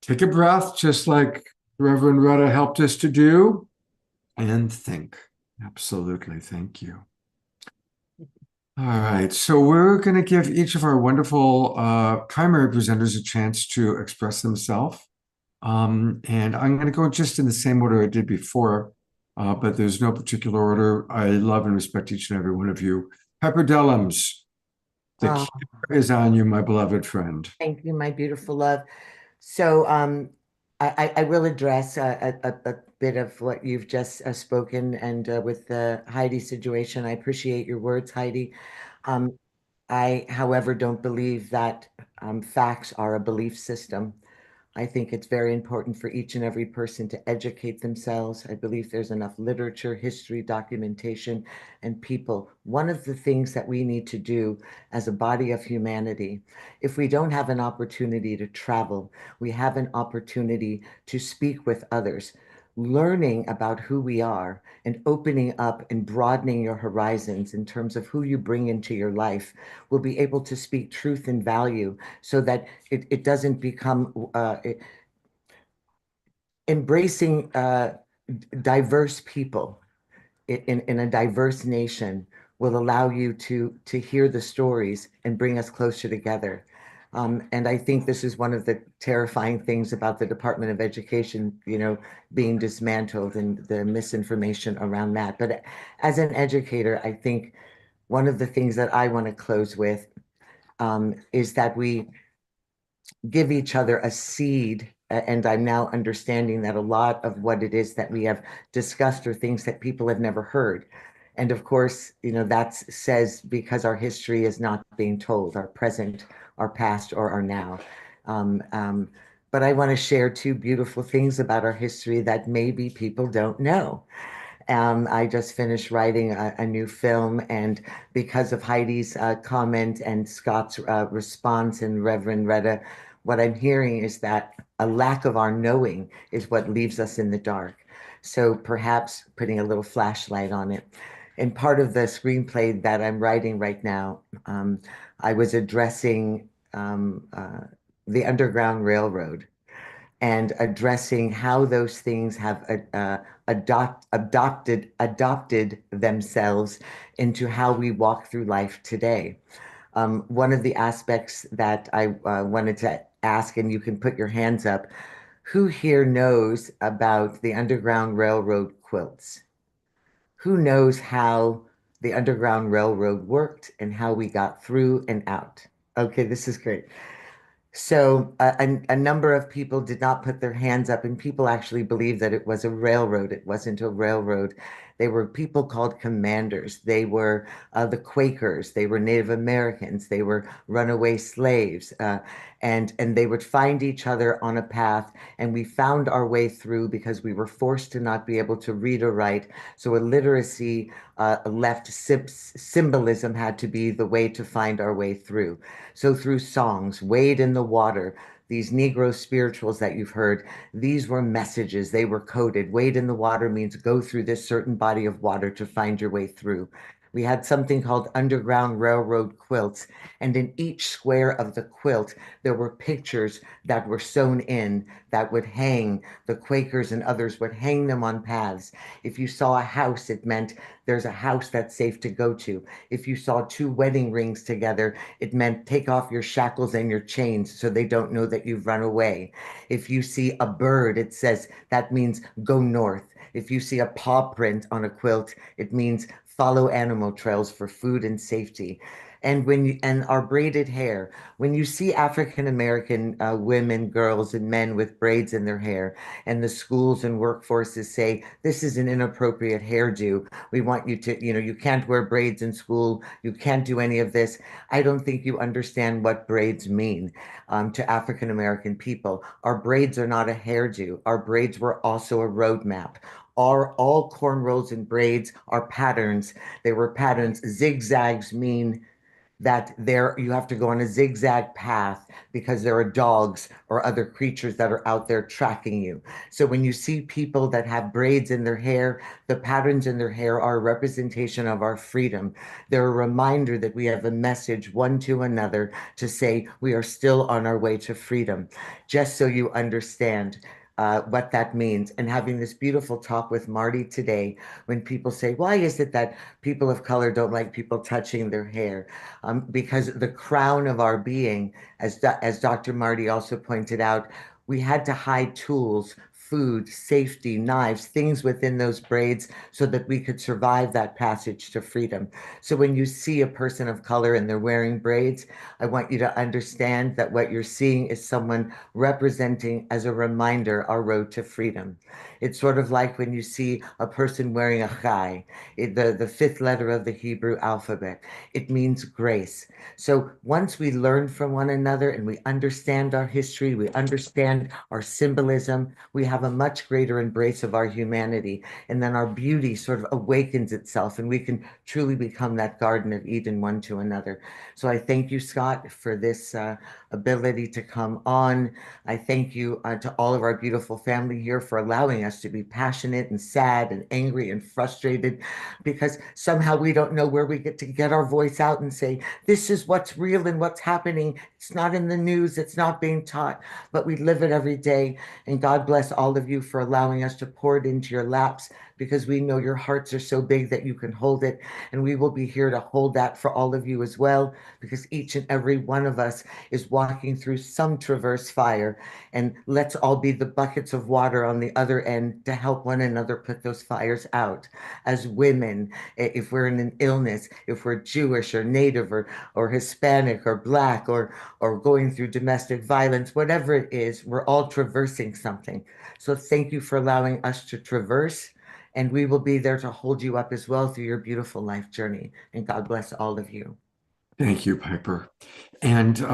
Take a breath, just like Reverend Retta helped us to do, and think. Absolutely. Thank you. All right, so we're going to give each of our wonderful primary presenters a chance to express themselves. And I'm going to go just in the same order I did before, but there's no particular order. I love and respect each and every one of you. Pepper Dellums, the camera is on you, my beloved friend. Thank you, my beautiful love. So I will address a bit of what you've just spoken, and with the Heidi situation. I appreciate your words, Heidi. I, however, don't believe that facts are a belief system. I think it's very important for each and every person to educate themselves. I believe there's enough literature, history, documentation, and people. One of the things that we need to do as a body of humanity, if we don't have an opportunity to travel, we have an opportunity to speak with others. Learning about who we are and opening up and broadening your horizons in terms of who you bring into your life will be able to speak truth and value so that it doesn't become embracing diverse people in a diverse nation will allow you to hear the stories and bring us closer together. And I think this is one of the terrifying things about the Department of Education, being dismantled and the misinformation around that. But as an educator, I think one of the things that I want to close with is that we give each other a seed. And I'm now understanding that a lot of what it is that we have discussed are things that people have never heard. And of course, that says because our history is not being told, our present, our past, or our now. But I want to share two beautiful things about our history that maybe people don't know. I just finished writing a new film, and because of Heidi's comment and Scott's response and Reverend Retta, what I'm hearing is that a lack of our knowing is what leaves us in the dark. So perhaps putting a little flashlight on it. And part of the screenplay that I'm writing right now, I was addressing the Underground Railroad and addressing how those things have adopted themselves into how we walk through life today. One of the aspects that I wanted to ask, and you can put your hands up, who here knows about the Underground Railroad quilts? Who knows how the Underground Railroad worked and how we got through and out? Okay, this is great. So a number of people did not put their hands up, and people actually believed that it was a railroad. It wasn't a railroad. They were people called commanders. They were the Quakers. They were Native Americans. They were runaway slaves. And they would find each other on a path, and we found our way through because we were forced to not be able to read or write. So illiteracy left symbolism had to be the way to find our way through. So through songs, Wade in the Water, these Negro spirituals that you've heard, these were messages. They were coded. Wade in the water means go through this certain body of water to find your way through. We had something called Underground Railroad quilts, and in each square of the quilt, there were pictures that were sewn in that would hang. The Quakers and others would hang them on paths. If you saw a house, it meant there's a house that's safe to go to. If you saw two wedding rings together, it meant take off your shackles and your chains so they don't know that you've run away. If you see a bird, it says that means go north. If you see a paw print on a quilt, it means follow animal trails for food and safety. And our braided hair, when you see African American women, girls, and men with braids in their hair, and the schools and workforces say this is an inappropriate hairdo, we want you to, you can't wear braids in school, you can't do any of this. I don't think you understand what braids mean to African American people. Our braids are not a hairdo. Our braids were also a roadmap. All cornrows and braids are patterns. They were patterns. Zigzags mean that you have to go on a zigzag path because there are dogs or other creatures that are out there tracking you. So when you see people that have braids in their hair, the patterns in their hair are a representation of our freedom. They're a reminder that we have a message one to another to say we are still on our way to freedom. Just so you understand what that means. And having this beautiful talk with Marty today, when people say, why is it that people of color don't like people touching their hair? Because the crown of our being, as Dr. Marty also pointed out, we had to hide tools, food, safety, knives, things within those braids so that we could survive that passage to freedom. So when you see a person of color and they're wearing braids, I want you to understand that what you're seeing is someone representing, as a reminder, our road to freedom. It's sort of like when you see a person wearing a chai, the fifth letter of the Hebrew alphabet. It means grace. So once we learn from one another and we understand our history, we understand our symbolism, we have a much greater embrace of our humanity. And then our beauty sort of awakens itself and we can truly become that Garden of Eden one to another. So I thank you, Scott, for this ability to come on. I thank you to all of our beautiful family here for allowing us to be passionate and sad and angry and frustrated, because somehow we don't know where we get our voice out and say, this is what's real and what's happening. It's not in the news, it's not being taught, but we live it every day. And God bless all of you for allowing us to pour it into your laps, because we know your hearts are so big that you can hold it. And we will be here to hold that for all of you as well, because each and every one of us is walking through some traverse fire. And let's all be the buckets of water on the other end to help one another put those fires out. As women, if we're in an illness, if we're Jewish or Native or Hispanic or Black or going through domestic violence, whatever it is, we're all traversing something. So thank you for allowing us to traverse. And we will be there to hold you up as well through your beautiful life journey. And God bless all of you. Thank you, Piper. And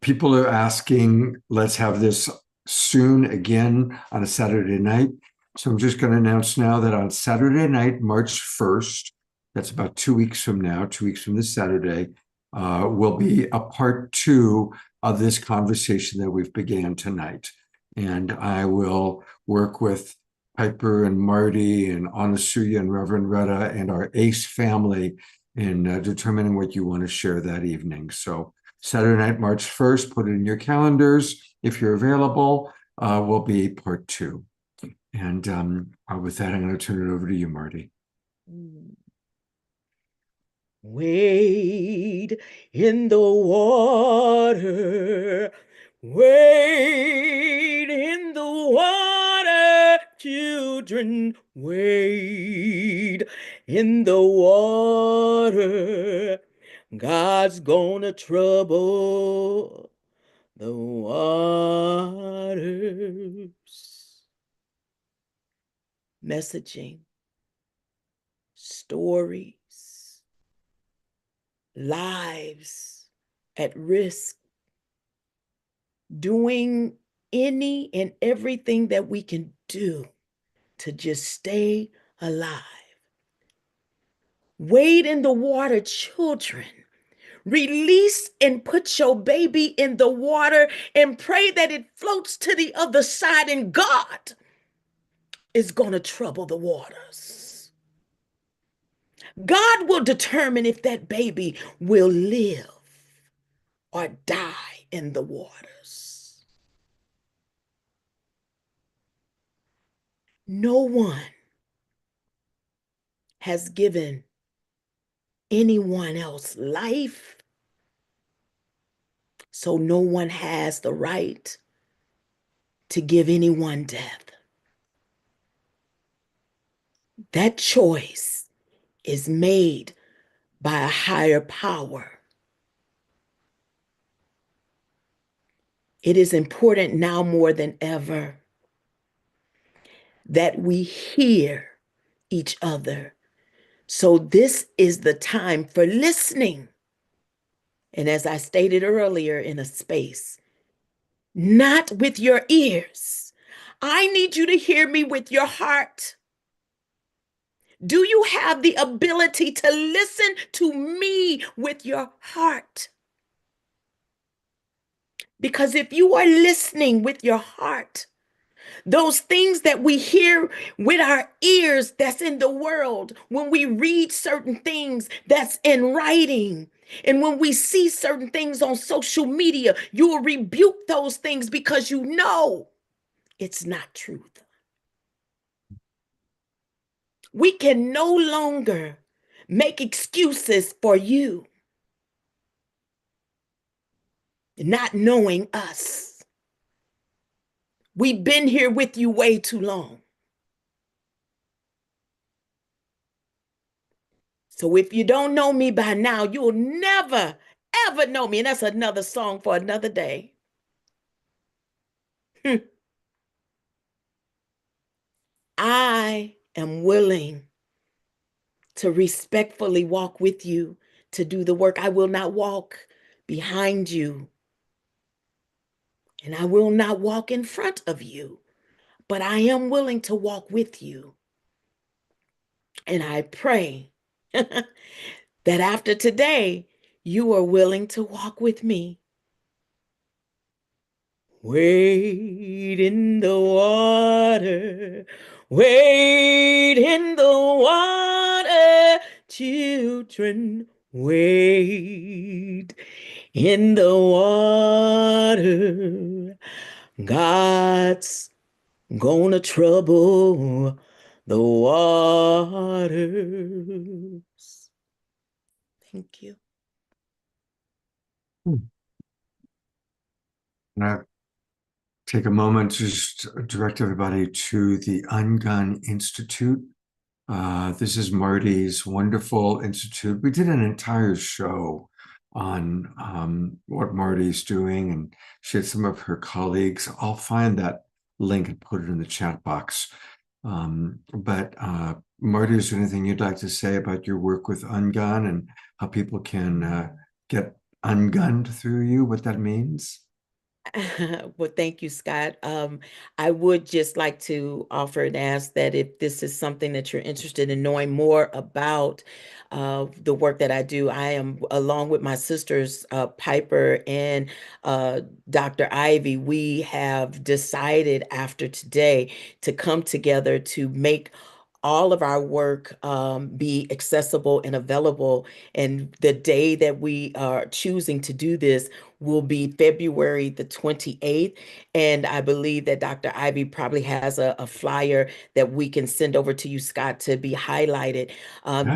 people are asking, let's have this soon again on a Saturday night. So I'm just going to announce now that on Saturday night, March 1st, that's about 2 weeks from now, 2 weeks from this Saturday, will be a part 2 of this conversation that we've began tonight. And I will work with Piper and Marty and Anasuya and Reverend Retta and our ACE family in determining what you want to share that evening. So Saturday night, March 1st, put it in your calendars. If you're available, will be part 2. And with that, I'm going to turn it over to you, Marty. Wade in the water, wade in the water, children, wade in the water. God's gonna trouble the waters. Messaging, stories, lives at risk, doing any and everything that we can do to just stay alive. Wade in the water, children. Release and put your baby in the water and pray that it floats to the other side, and God is going to trouble the waters. God will determine if that baby will live or die in the waters. No one has given anyone else life, so no one has the right to give anyone death. That choice is made by a higher power. It is important now more than ever that we hear each other. So this is the time for listening. And as I stated earlier in a space, not with your ears. I need you to hear me with your heart. Do you have the ability to listen to me with your heart? Because if you are listening with your heart, those things that we hear with our ears that's in the world, when we read certain things that's in writing, and when we see certain things on social media, you will rebuke those things because you know it's not truth. We can no longer make excuses for you not knowing us. We've been here with you way too long. So if you don't know me by now, you'll never, ever know me. And that's another song for another day. I am willing to respectfully walk with you to do the work. I will not walk behind you. And I will not walk in front of you. But I am willing to walk with you. And I pray that after today, you are willing to walk with me. Wade in the water, wade in the water, children, wade in the water. God's gonna trouble the waters. Thank you. And I take a moment to just direct everybody to the Ungun Institute. This is Marty's wonderful institute. We did an entire show on what Marty's doing, and she had some of her colleagues. I'll find that link and put it in the chat box. But Marty, is there anything you'd like to say about your work with Ungun and how people can get ungunned through you, what that means? Well, thank you, Scott. I would just like to offer and ask that if this is something that you're interested in knowing more about the work that I do, I am, along with my sisters, Piper and Dr. Ivy, we have decided after today to come together to make all of our work be accessible and available. And the day that we are choosing to do this will be February the 28th. And I believe that Dr. Ivy probably has a flyer that we can send over to you, Scott, to be highlighted.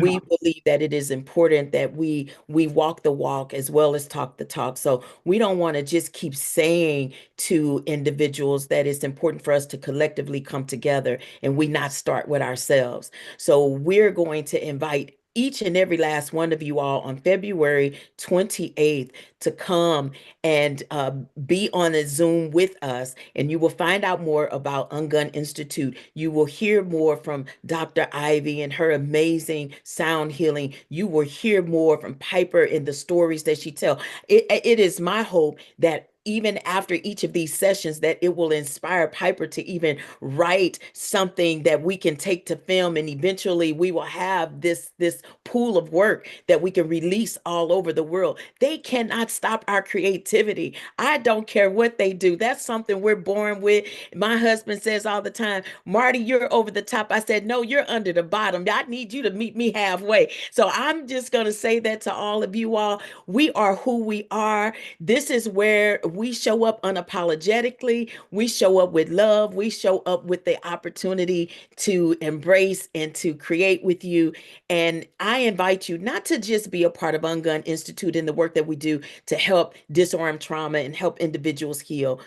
We believe that it is important that we walk the walk as well as talk the talk. So we don't want to just keep saying to individuals that it's important for us to collectively come together and we not start with ourselves. So we're going to invite each and every last one of you all on February 28th to come and be on a Zoom with us. And you will find out more about Ungun Institute. You will hear more from Dr. Ivy and her amazing sound healing. You will hear more from Piper in the stories that she tells. It is my hope that even after each of these sessions, that it will inspire Piper to even write something that we can take to film, and eventually we will have this pool of work that we can release all over the world. They cannot stop our creativity. I don't care what they do. That's something we're born with. My husband says all the time, Marty, you're over the top. I said, no, you're under the bottom. I need you to meet me halfway. So I'm just going to say that to all of you all. We are who we are. This is where we show up unapologetically. We show up with love. We show up with the opportunity to embrace and to create with you. And I invite you not to just be a part of Ungun Institute in the work that we do to help disarm trauma and help individuals heal,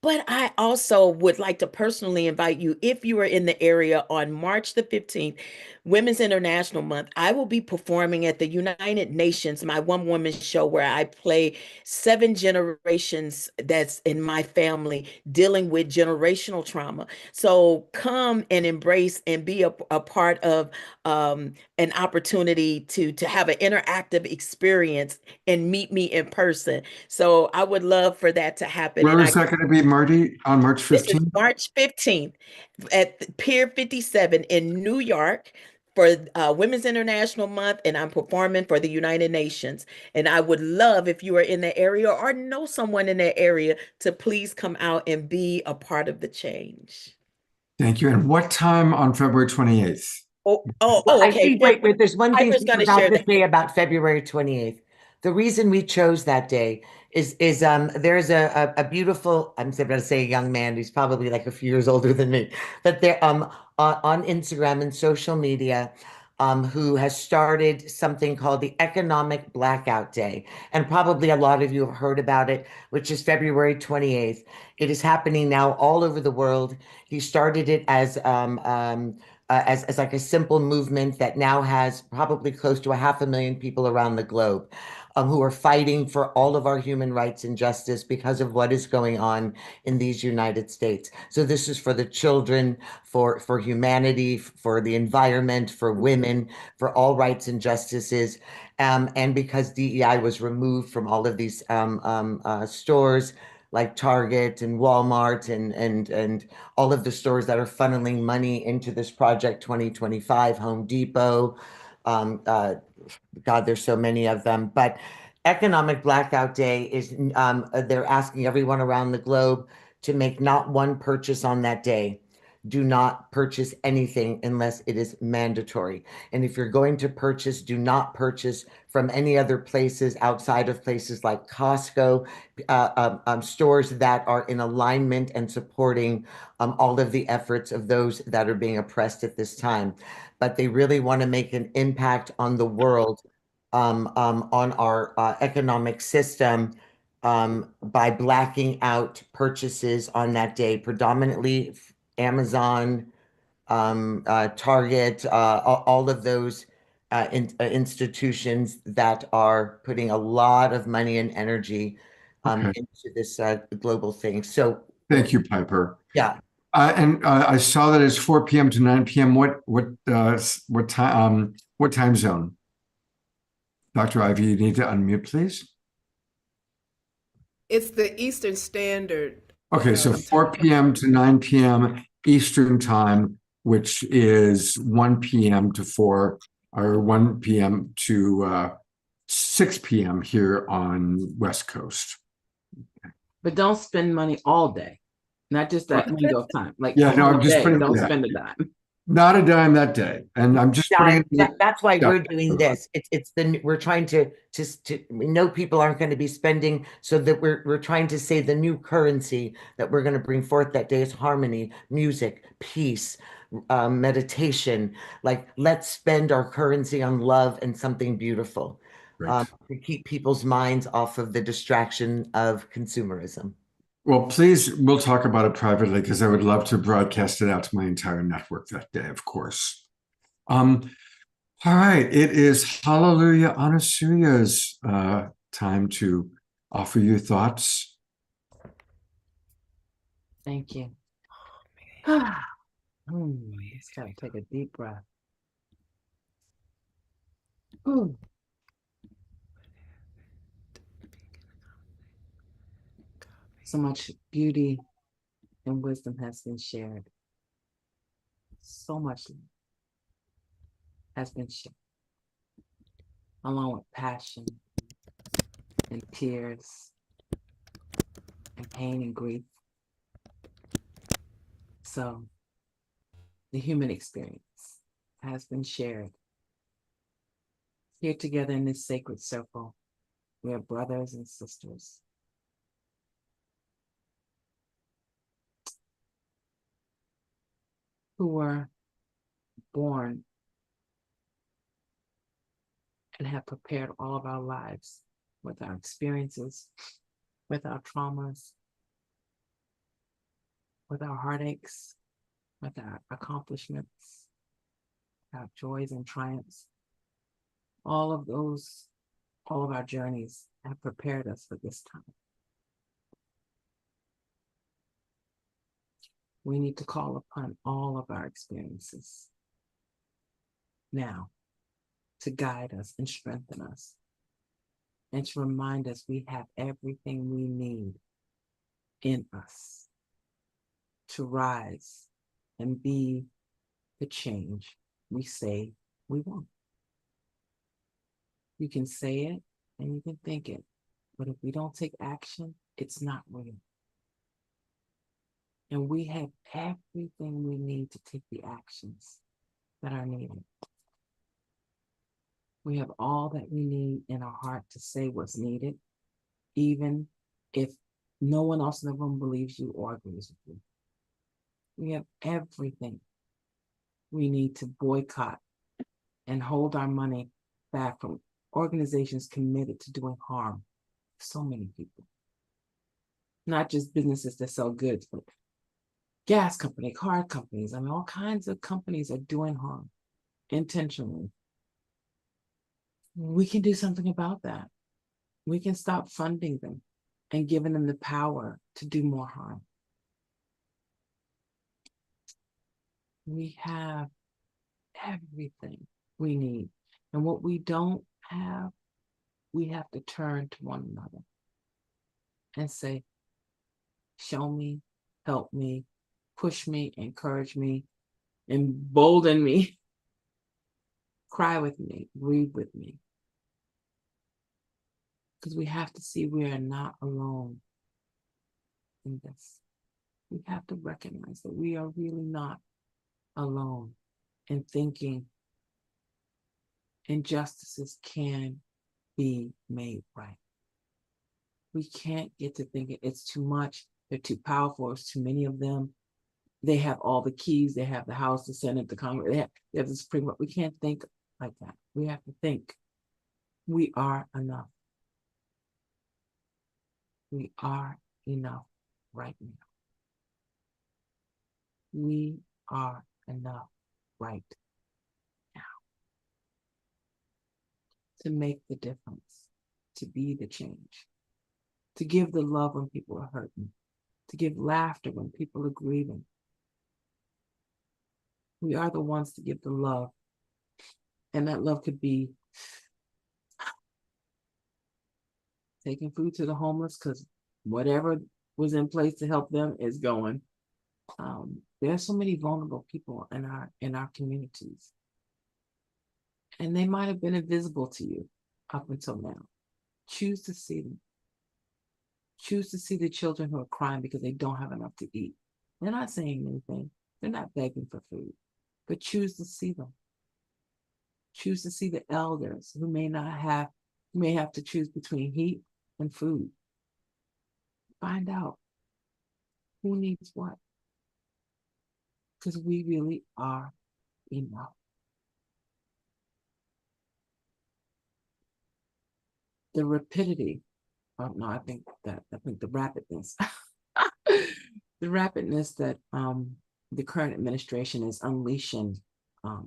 But I also would like to personally invite you, if you are in the area on March the 15th, Women's International Month, I will be performing at the United Nations, my one woman show where I play 7 generations that's in my family dealing with generational trauma. So come and embrace and be a part of an opportunity to have an interactive experience and meet me in person. So I would love for that to happen. Where And is that going to be, Marty, on March this is 15th? March 15th at Pier 57 in New York for Women's International Month, and I'm performing for the United Nations. And I would love if you are in the area or know someone in that area to please come out and be a part of the change. Thank you. And what time on February 28th? Well, I Okay. think, wait, there's one thing Piper's she going to forgot share to that. say about February 28th. The reason we chose that day is there's a beautiful, I'm going to say a young man who's probably like a few years older than me, but there on Instagram and social media who has started something called the Economic Blackout Day. And probably a lot of you have heard about it, which is February 28th. It is happening now all over the world. He started it as like a simple movement that now has probably close to 500,000 people around the globe who are fighting for all of our human rights and justice because of what is going on in these United States. So this is for the children, for humanity, for the environment, for women, for all rights and justices. And because DEI was removed from all of these stores like Target and Walmart and all of the stores that are funneling money into this Project 2025, Home Depot. God, there's so many of them. But Economic Blackout Day is, they're asking everyone around the globe to make not one purchase on that day. Do not purchase anything unless it is mandatory. And if you're going to purchase, do not purchase from any other places outside of places like Costco, stores that are in alignment and supporting all of the efforts of those that are being oppressed at this time. But they really want to make an impact on the world, on our economic system by blacking out purchases on that day, predominantly Amazon, Target, all of those institutions that are putting a lot of money and energy Okay. into this global thing. So, Thank you, Piper. yeah. And I saw that it's 4 p.m. to 9 p.m. What time zone? Dr. Ivy, you need to unmute, please. It's the Eastern Standard. Okay, so 4 p.m. to 9 p.m. Eastern time, which is 1 p.m. to 4 or 1 p.m. to 6 p.m. here on West Coast. But don't spend money all day, not just that window of time. Like Yeah, the no, whole I'm just day, putting don't yeah, spend a dime. not a dime that day, and I'm just putting it. That's why Yeah. we're doing this. We're trying to we know people aren't going to be spending, so that we're trying to say the new currency that we're going to bring forth that day is harmony, music, peace, meditation. Like, let's spend our currency on love and something beautiful, Right. to keep people's minds off of the distraction of consumerism. Well, please, we'll talk about it privately because I would love to broadcast it out to my entire network that day, of course. All right, it is Hallelujah Anasuya's time to offer you thoughts. Thank you. Just gotta take a deep breath. Ooh. So much beauty and wisdom has been shared. So much has been shared, along with passion and tears and pain and grief. So the human experience has been shared. Here together in this sacred circle, we are brothers and sisters. Who were born and have prepared all of our lives with our experiences, with our traumas, with our heartaches, with our accomplishments, our joys and triumphs. All of our journeys have prepared us for this time. We need to call upon all of our experiences now to guide us and strengthen us, and to remind us we have everything we need in us to rise and be the change we say we want. You can say it and you can think it, but if we don't take action, it's not real. And we have everything we need to take the actions that are needed. We have all that we need in our heart to say what's needed, even if no one else in the room believes you or agrees with you. We have everything we need to boycott and hold our money back from organizations committed to doing harm to so many people. Not just businesses that sell goods, but gas company, car companies. I mean, all kinds of companies are doing harm intentionally. We can do something about that. We can stop funding them and giving them the power to do more harm. We have everything we need. And what we don't have, we have to turn to one another and say, show me, help me, push me, encourage me, embolden me, cry with me, breathe with me. Because we have to see we are not alone in this. We have to recognize that we are really not alone in thinking injustices can be made right. We can't get to thinking it's too much, they're too powerful, it's too many of them. They have all the keys, they have the House, the Senate, the Congress, they have the Supreme Court. We can't think like that. We have to think we are enough. We are enough right now. We are enough right now to make the difference, to be the change, to give the love when people are hurting, to give laughter when people are grieving. We are the ones to give the love. And that love could be taking food to the homeless, because whatever was in place to help them is going. There are so many vulnerable people in our communities, and they might have been invisible to you up until now. Choose to see them. Choose to see the children who are crying because they don't have enough to eat. They're not saying anything. They're not begging for food, but choose to see them. Choose to see the elders who may have to choose between heat and food. Find out who needs what, because we really are enough. The rapidity, I think the rapidness, the rapidness that the current administration is unleashing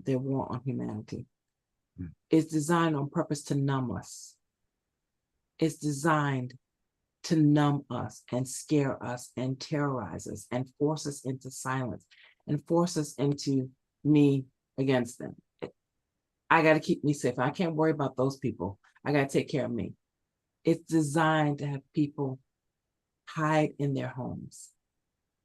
their war on humanity is designed on purpose to numb us. It's designed to numb us and scare us and terrorize us and force us into silence and force us into me against them. I got to keep me safe. I can't worry about those people. I got to take care of me. It's designed to have people hide in their homes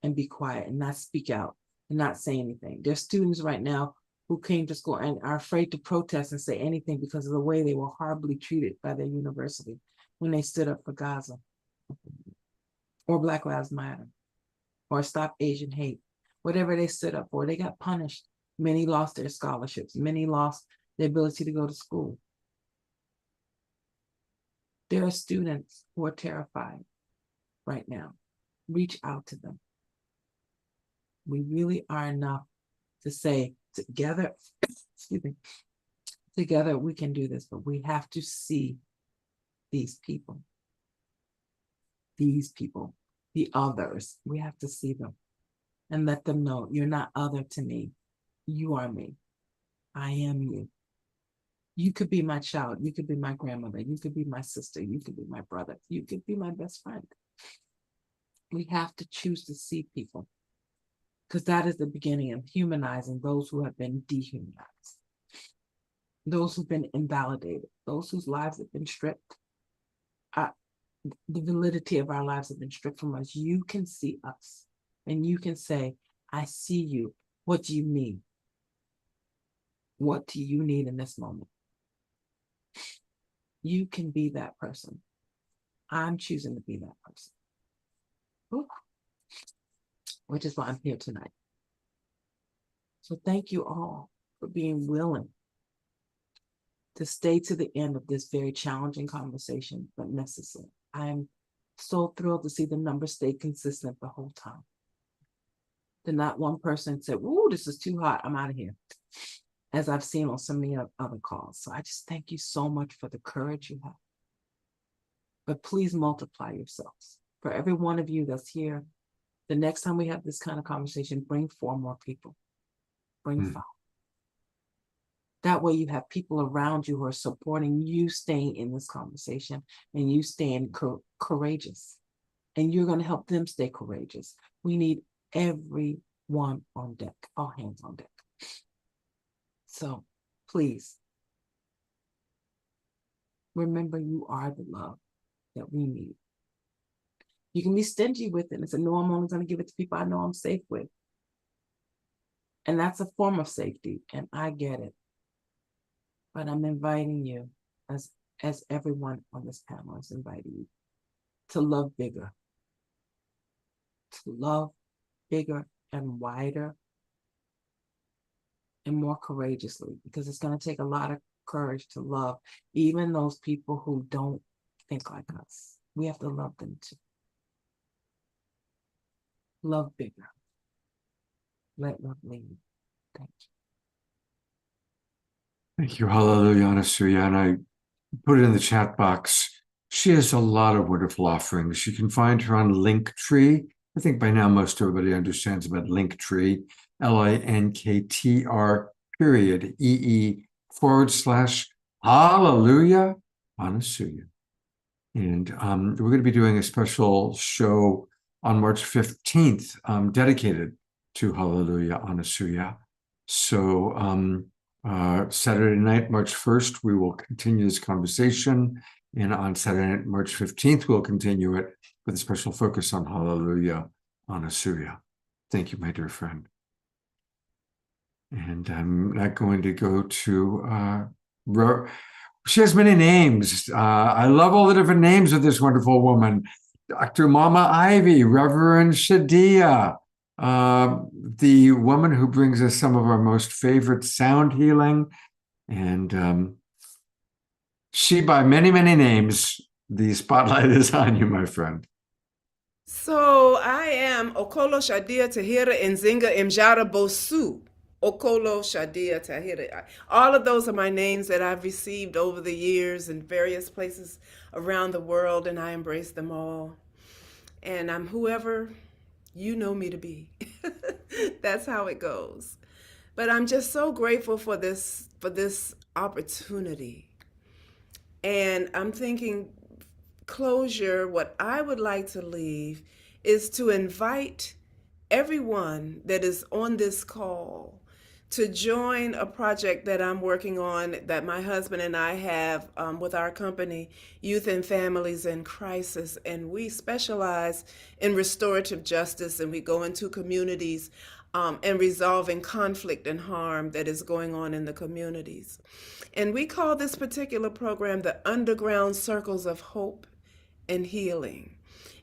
and be quiet and not speak out and not say anything. There's students right now who came to school and are afraid to protest and say anything because of the way they were horribly treated by their university when they stood up for Gaza or Black Lives Matter or Stop Asian Hate. Whatever they stood up for, they got punished. Many lost their scholarships. Many lost their ability to go to school. There are students who are terrified right now. Reach out to them. We really are enough to say together, excuse me, together we can do this, but we have to see these people, the others. We have to see them. and let them know you're not other to me. You are me. I am you. You could be my child. You could be my grandmother. You could be my sister. You could be my brother. You could be my best friend. We have to choose to see people, because that is the beginning of humanizing those who have been dehumanized, those who've been invalidated, those whose lives have been stripped. The validity of our lives have been stripped from us. You can see us and you can say, I see you. What do you need? What do you need in this moment? You can be that person. I'm choosing to be that person. Ooh. Which is why I'm here tonight. So thank you all for being willing to stay to the end of this very challenging conversation, but necessary. I'm so thrilled to see the numbers stay consistent the whole time. That not one person said, "Ooh, this is too hot, I'm out of here," as I've seen on so many other calls. So I just thank you so much for the courage you have. But please multiply yourselves. For every one of you that's here, the next time we have this kind of conversation, bring 4 more people. Bring 5. That way you have people around you who are supporting you staying in this conversation and you staying courageous. And you're going to help them stay courageous. We need everyone on deck, all hands on deck. So please remember, you are the love that we need. You can be stingy with it and say, no, I'm only going to give it to people I know I'm safe with. And that's a form of safety, and I get it. But I'm inviting you, as everyone on this panel is inviting you, to love bigger. To love bigger and wider and more courageously, because it's going to take a lot of courage to love even those people who don't think like us. We have to love them too. Love bigger. Let love lead. Thank you. Thank you. Hallelujah, Anasuya. And I put it in the chat box. She has a lot of wonderful offerings. You can find her on Linktree. I think by now most everybody understands about Linktree, LINKTR period EE/Hallelujah Anasuya. And we're going to be doing a special show on March 15th dedicated to Hallelujah Anasuya. So Saturday night, March 1st, we will continue this conversation. And on Saturday night, March 15th, we'll continue it with a special focus on Hallelujah Anasuya. Thank you, my dear friend. And I'm not going to go to she has many names. I love all the different names of this wonderful woman. Dr. Mama Ivy, Reverend Shadia, the woman who brings us some of our most favorite sound healing. And she, by many, many names, the spotlight is on you, my friend. So I am Okolo Shadia Tahira Nzinga Mjara Bosu. Okolo Shadia Tahira. All of those are my names that I've received over the years in various places around the world, and I embrace them all. And I'm whoever you know me to be. That's how it goes. But I'm just so grateful for this opportunity. And I'm thinking, closure, what I would like to leave is to invite everyone that is on this call to join a project that I'm working on, that my husband and I have with our company, Youth and Families in Crisis. And we specialize in restorative justice, and we go into communities and resolving conflict and harm that is going on in the communities. And we call this particular program the Underground Circles of Hope and Healing.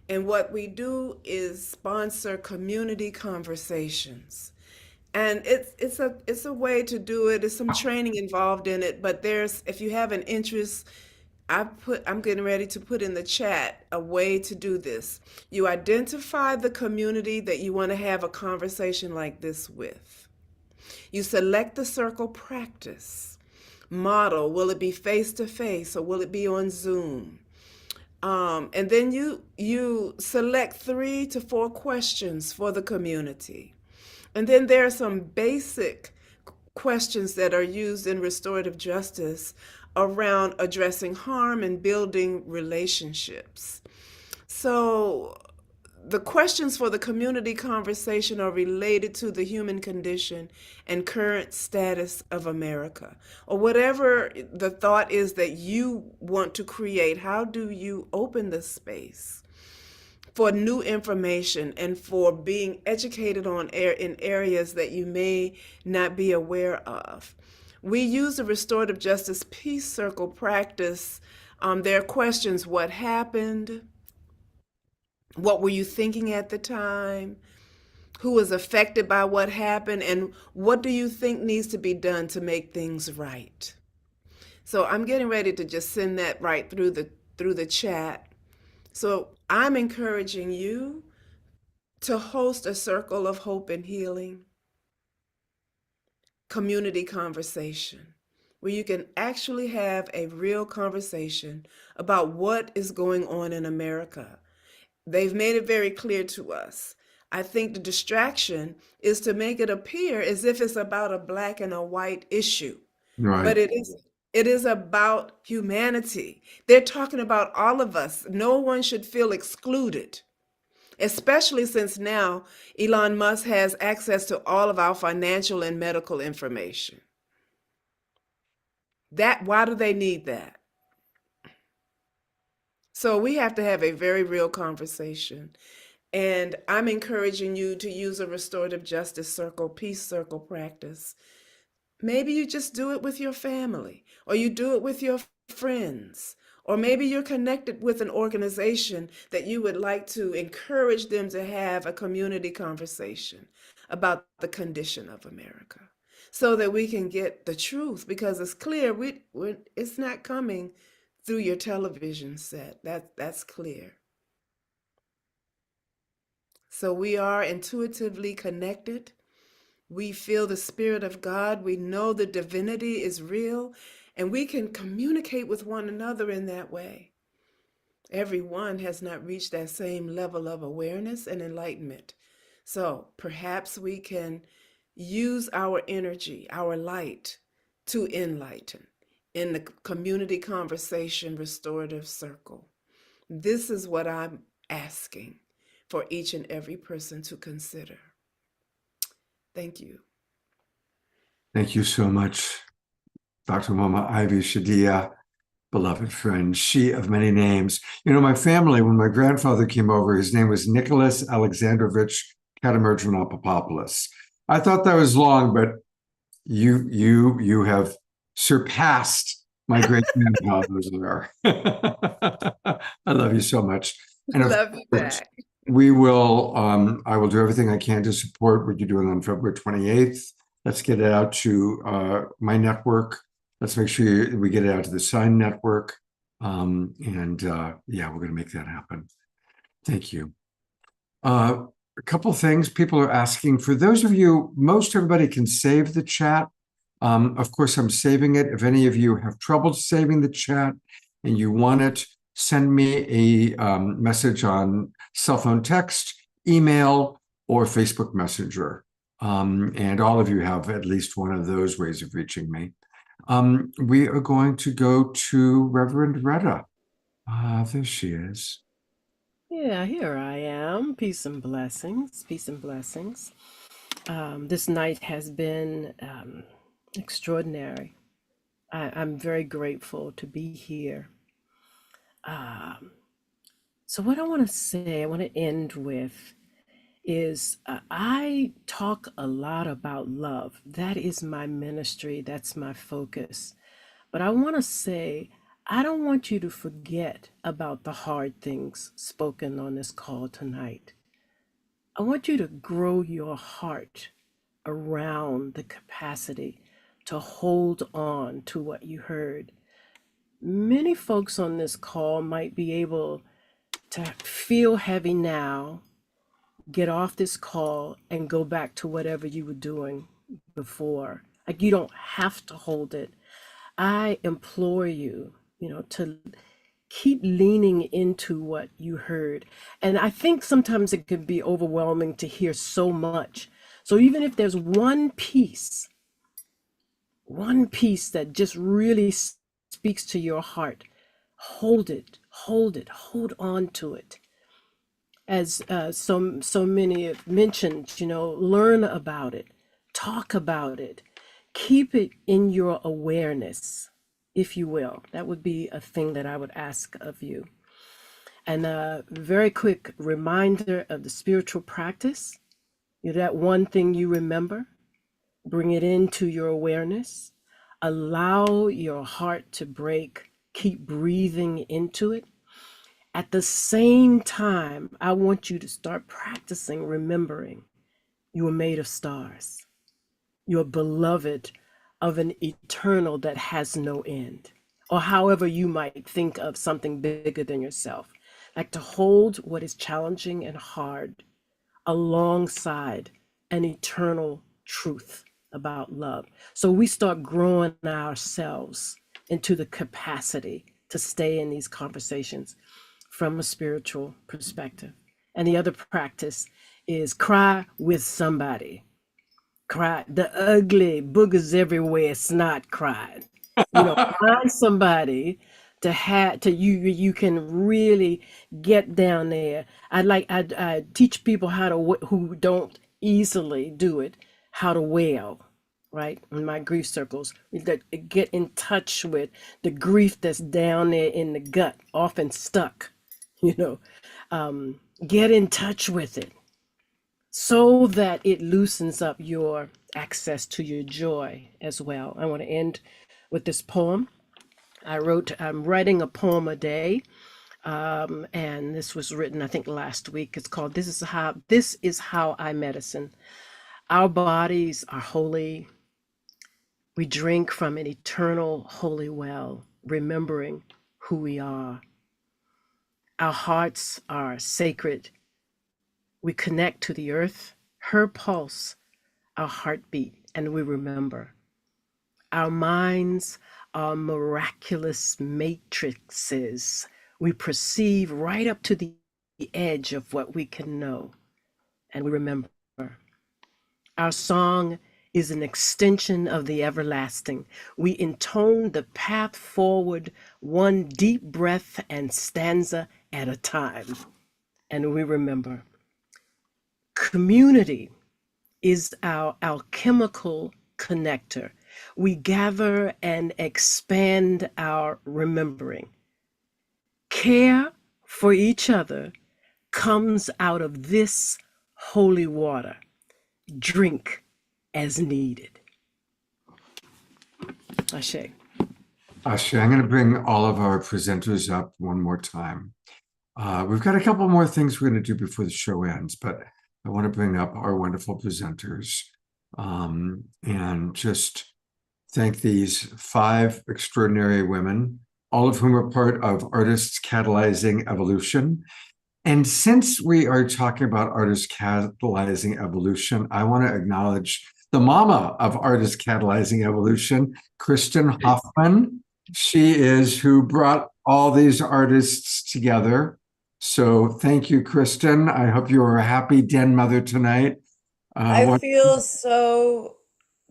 And what we do is sponsor community conversations. And it's a way to do it. There's some training involved in it, but if you have an interest, I'm getting ready to put in the chat a way to do this. You identify the community that you want to have a conversation like this with. You select the circle practice model. Will it be face to face or will it be on Zoom? And then you select 3 to 4 questions for the community. And then there are some basic questions that are used in restorative justice around addressing harm and building relationships. So the questions for the community conversation are related to the human condition and current status of America. Or whatever the thought is that you want to create, how do you open the space for new information and for being educated on air in areas that you may not be aware of? We use the restorative justice peace circle practice. There are questions: what happened? What were you thinking at the time? Who was affected by what happened? And what do you think needs to be done to make things right? So I'm getting ready to just send that right through the chat. So I'm encouraging you to host a circle of hope and healing, community conversation, where you can actually have a real conversation about what is going on in America. They've made it very clear to us. I think the distraction is to make it appear as if it's about a black and a white issue, but Right. it is about humanity. They're talking about all of us. No one should feel excluded, especially since now Elon Musk has access to all of our financial and medical information. Why do they need that? So we have to have a very real conversation. And I'm encouraging you to use a restorative justice circle, peace circle practice. Maybe you just do it with your family, or you do it with your friends, or maybe you're connected with an organization that you would like to encourage them to have a community conversation about the condition of America, so that we can get the truth, because it's clear it's not coming through your television set. That's clear. So we are intuitively connected. We feel the Spirit of God. We know the divinity is real, and we can communicate with one another in that way. Everyone has not reached that same level of awareness and enlightenment. So perhaps we can use our energy, our light, to enlighten in the community conversation restorative circle. This is what I'm asking for each and every person to consider. Thank you. Thank you so much, Dr. Mama Ivy Shadia, beloved friend, she of many names. You know, my family, when my grandfather came over, his name was Nicholas Alexandrovich Katamurjanopoulos. I thought that was long, but you have surpassed my great grandfather's there. I love you so much. And of Love you course, back. we will, I will do everything I can to support what you're doing on February 28th. Let's get it out to my network. Let's make sure we get it out to the Sign Network. Yeah, we're going to make that happen. Thank you. A couple things people are asking. For those of you, most everybody can save the chat. Of course, I'm saving it. If any of you have trouble saving the chat and you want it, send me a message on cell phone text, email, or Facebook Messenger. And all of you have at least one of those ways of reaching me. We are going to go to Reverend Retta. There she is. Yeah, here I am. Peace and blessings. Peace and blessings. This night has been extraordinary. I'm very grateful to be here. So, what I want to say, I want to end with is I talk a lot about love. That is my ministry, that's my focus. But I want to say, I don't want you to forget about the hard things spoken on this call tonight. I want you to grow your heart around the capacity to hold on to what you heard. Many folks on this call might be able to feel heavy now, get off this call, and go back to whatever you were doing before. Like, you don't have to hold it. I implore you, to keep leaning into what you heard. And I think sometimes it can be overwhelming to hear so much. So even if there's one piece that just really speaks to your heart, hold it, hold on to it. As so many have mentioned, learn about it, talk about it, keep it in your awareness, if you will. That would be a thing that I would ask of you. And a very quick reminder of the spiritual practice. That one thing you remember, bring it into your awareness. Allow your heart to break. Keep breathing into it. At the same time, I want you to start practicing remembering you were made of stars. You're beloved of an eternal that has no end, or however you might think of something bigger than yourself. Like to hold what is challenging and hard alongside an eternal truth about love. So we start growing ourselves into the capacity to stay in these conversations from a spiritual perspective. And the other practice is cry with somebody. Cry, the ugly boogers everywhere, snot crying. Find somebody you can really get down there. I teach people who don't easily do it, how to wail, right? In my grief circles, get in touch with the grief that's down there in the gut, often stuck, get in touch with it so that it loosens up your access to your joy as well. I want to end with this poem. I'm writing a poem a day, and this was written, I think, last week. It's called This is How I Medicine. Our bodies are holy. We drink from an eternal holy well, remembering who we are. Our hearts are sacred. We connect to the earth, her pulse, our heartbeat, and we remember. Our minds are miraculous matrices. We perceive right up to the edge of what we can know, and we remember. Our song is an extension of the everlasting. We intone the path forward, one deep breath and stanza at a time, and we remember. Community is our alchemical connector. We gather and expand our remembering. Care for each other comes out of this holy water. Drink as needed. Ashe. Ashe, I'm going to bring all of our presenters up one more time. We've got a couple more things we're going to do before the show ends, but I want to bring up our wonderful presenters and just thank these 5 extraordinary women, all of whom are part of Artists Catalyzing Evolution. And since we are talking about Artists Catalyzing Evolution, I want to acknowledge the mama of Artists Catalyzing Evolution, Kristen Hoffman. She is who brought all these artists together. So thank you, Kristen. I hope you are a happy den mother tonight. I feel so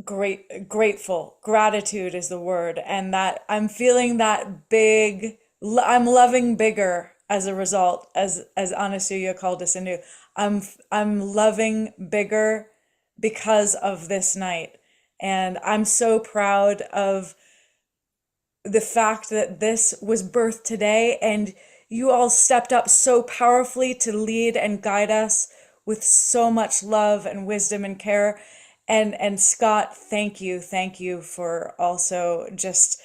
grateful. Gratitude is the word, and that I'm feeling that big. I'm loving bigger as a result, as Anasuya called us into. I'm loving bigger because of this night, and I'm so proud of the fact that this was birthed today, and you all stepped up so powerfully to lead and guide us with so much love and wisdom and care. And Scott, thank you for also just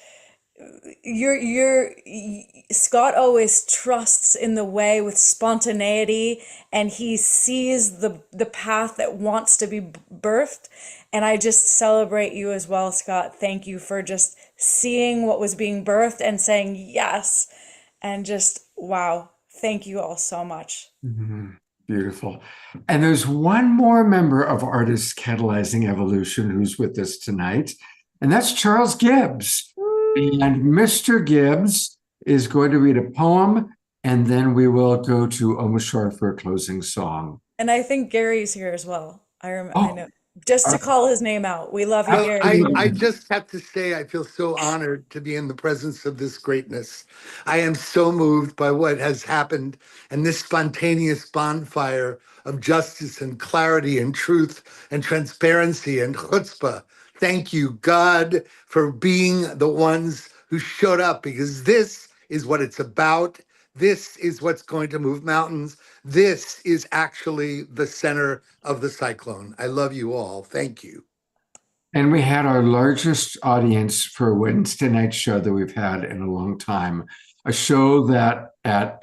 Scott always trusts in the way with spontaneity, and he sees the path that wants to be birthed. And I just celebrate you as well, Scott. Thank you for just seeing what was being birthed and saying yes. And just, wow. Thank you all so much. Mm-hmm. Beautiful. And there's one more member of Artists Catalyzing Evolution who's with us tonight, and that's Charles Gibbs. And Mr. Gibbs is going to read a poem, and then we will go to Omashar for a closing song. And I think Gary's here as well. I Oh, know. Just to call his name out. We love you, Well, Gary. I just have to say, I feel so honored to be in the presence of this greatness. I am so moved by what has happened and this spontaneous bonfire of justice and clarity and truth and transparency and chutzpah. Thank you, God, for being the ones who showed up, because this is what it's about. This is what's going to move mountains. This is actually the center of the cyclone. I love you all. Thank you. And we had our largest audience for a Wednesday night show that we've had in a long time. A show that at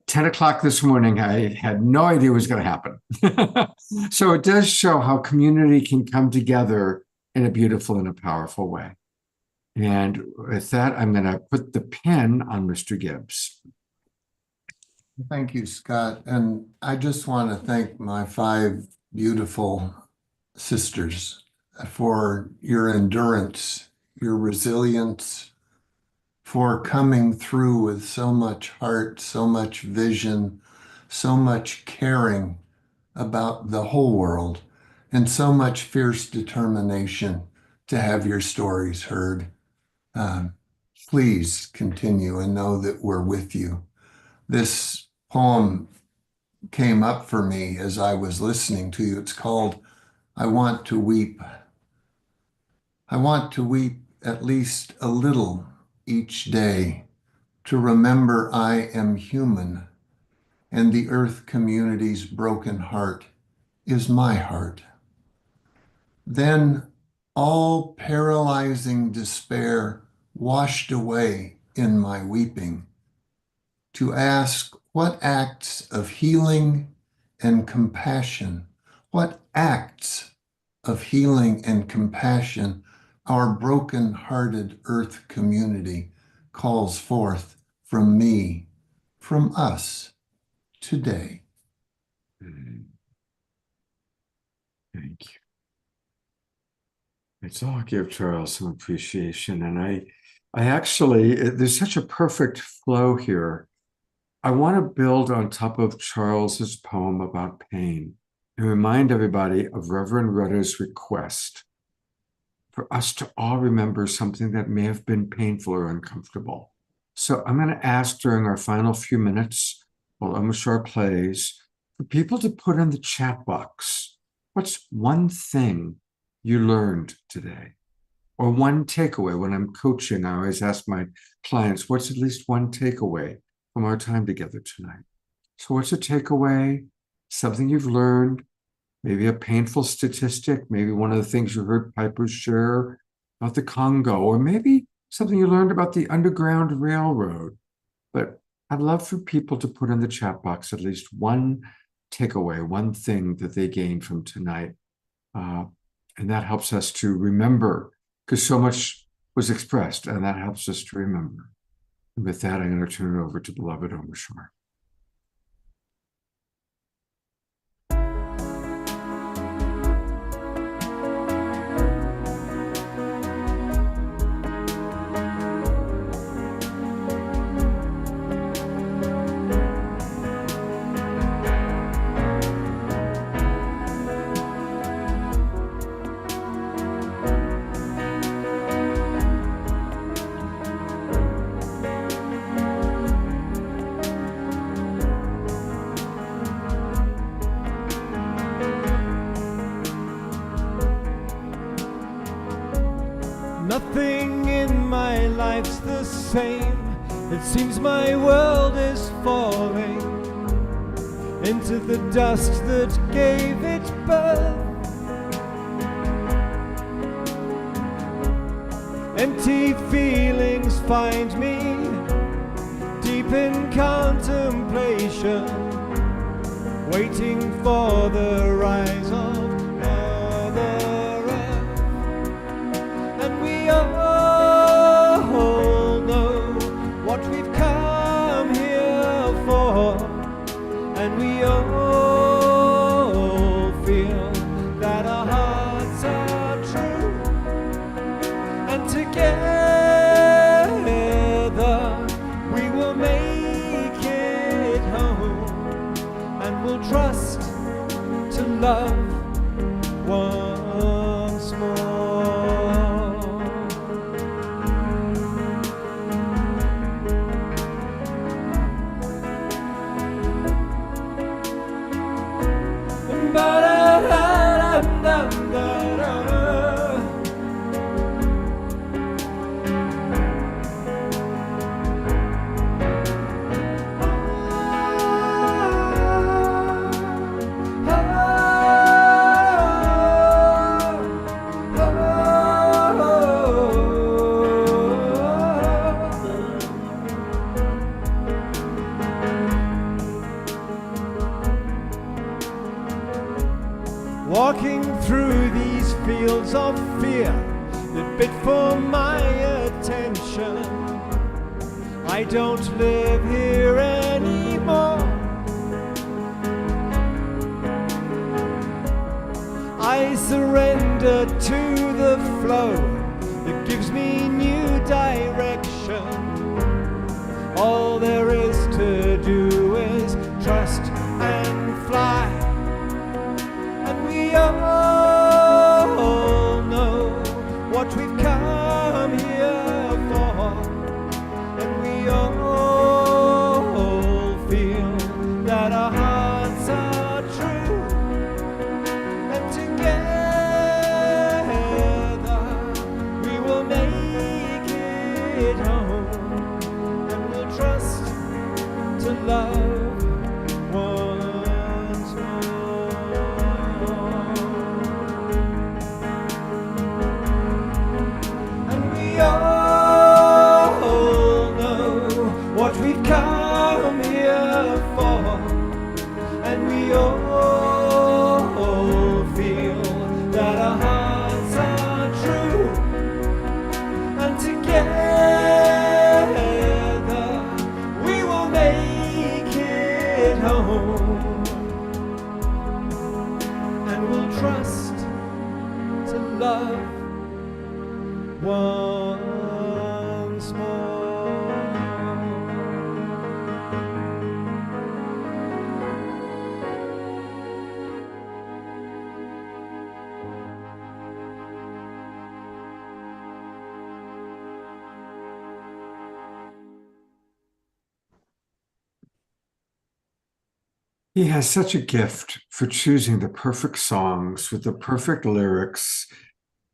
10 o'clock this morning, I had no idea was going to happen. So it does show how community can come together in a beautiful and a powerful way. And with that, I'm going to put the pen on Mr. Gibbs. Thank you, Scott. And I just want to thank my 5 beautiful sisters for your endurance, your resilience, for coming through with so much heart, so much vision, so much caring about the whole world, and so much fierce determination to have your stories heard. Please continue and know that we're with you. This poem came up for me as I was listening to you. It's called I Want to Weep. I want to weep at least a little each day to remember I am human, and the earth community's broken heart is my heart. Then all paralyzing despair washed away in my weeping, to ask what acts of healing and compassion, what acts of healing and compassion our broken-hearted earth community calls forth from me, from us today. Thank you. Let's all give Charles some appreciation. And I actually, there's such a perfect flow here. I want to build on top of Charles's poem about pain and remind everybody of Reverend Rutta's request for us to all remember something that may have been painful or uncomfortable. So I'm going to ask during our final few minutes while Omashar plays for people to put in the chat box, what's one thing you learned today? Or one takeaway. When I'm coaching, I always ask my clients, what's at least one takeaway from our time together tonight? So what's a takeaway? Something you've learned, maybe a painful statistic, maybe one of the things you heard Piper share about the Congo, or maybe something you learned about the Underground Railroad. But I'd love for people to put in the chat box at least one takeaway, one thing that they gained from tonight. And that helps us to remember, because so much was expressed, and that helps us to remember. And with that, I'm going to turn it over to beloved Omashar. Nothing in my life's the same. It seems my world is falling into the dust that gave it birth. Empty feelings find me deep in contemplation, waiting for the rise of Mother Earth. And we all know what we've come here for, and we all feel that our hearts are true, and together we'll trust to love once more. Walking through these fields of fear that bid for my attention. I don't live here anymore. I surrender to the flow that gives me new direction. All there is to do is trust and fly. We all know what we've come here for, and we all feel that our hearts are true, and together we will make it home, and we'll trust to love once more. We all know what we've come here for, and we all feel that our hearts are true, and together we will make it home, and we'll trust to love once more. He has such a gift for choosing the perfect songs with the perfect lyrics.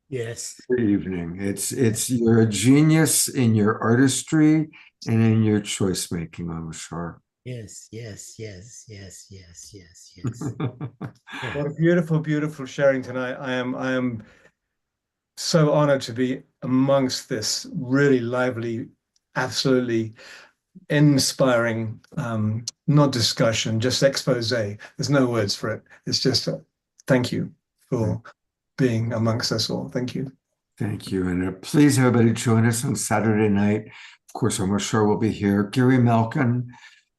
Yes. Good evening. It's you're a genius in your artistry and in your choice making, I'm sure. Yes, yes, yes, yes, yes, yes, yes. What a beautiful, beautiful sharing tonight. I am so honored to be amongst this really lively, absolutely inspiring, not discussion, just expose. There's no words for it. It's just thank you for being amongst us all. Thank you. Thank you. And please, everybody, join us on Saturday night. Of course, I'm sure we'll be here. Gary Melkin,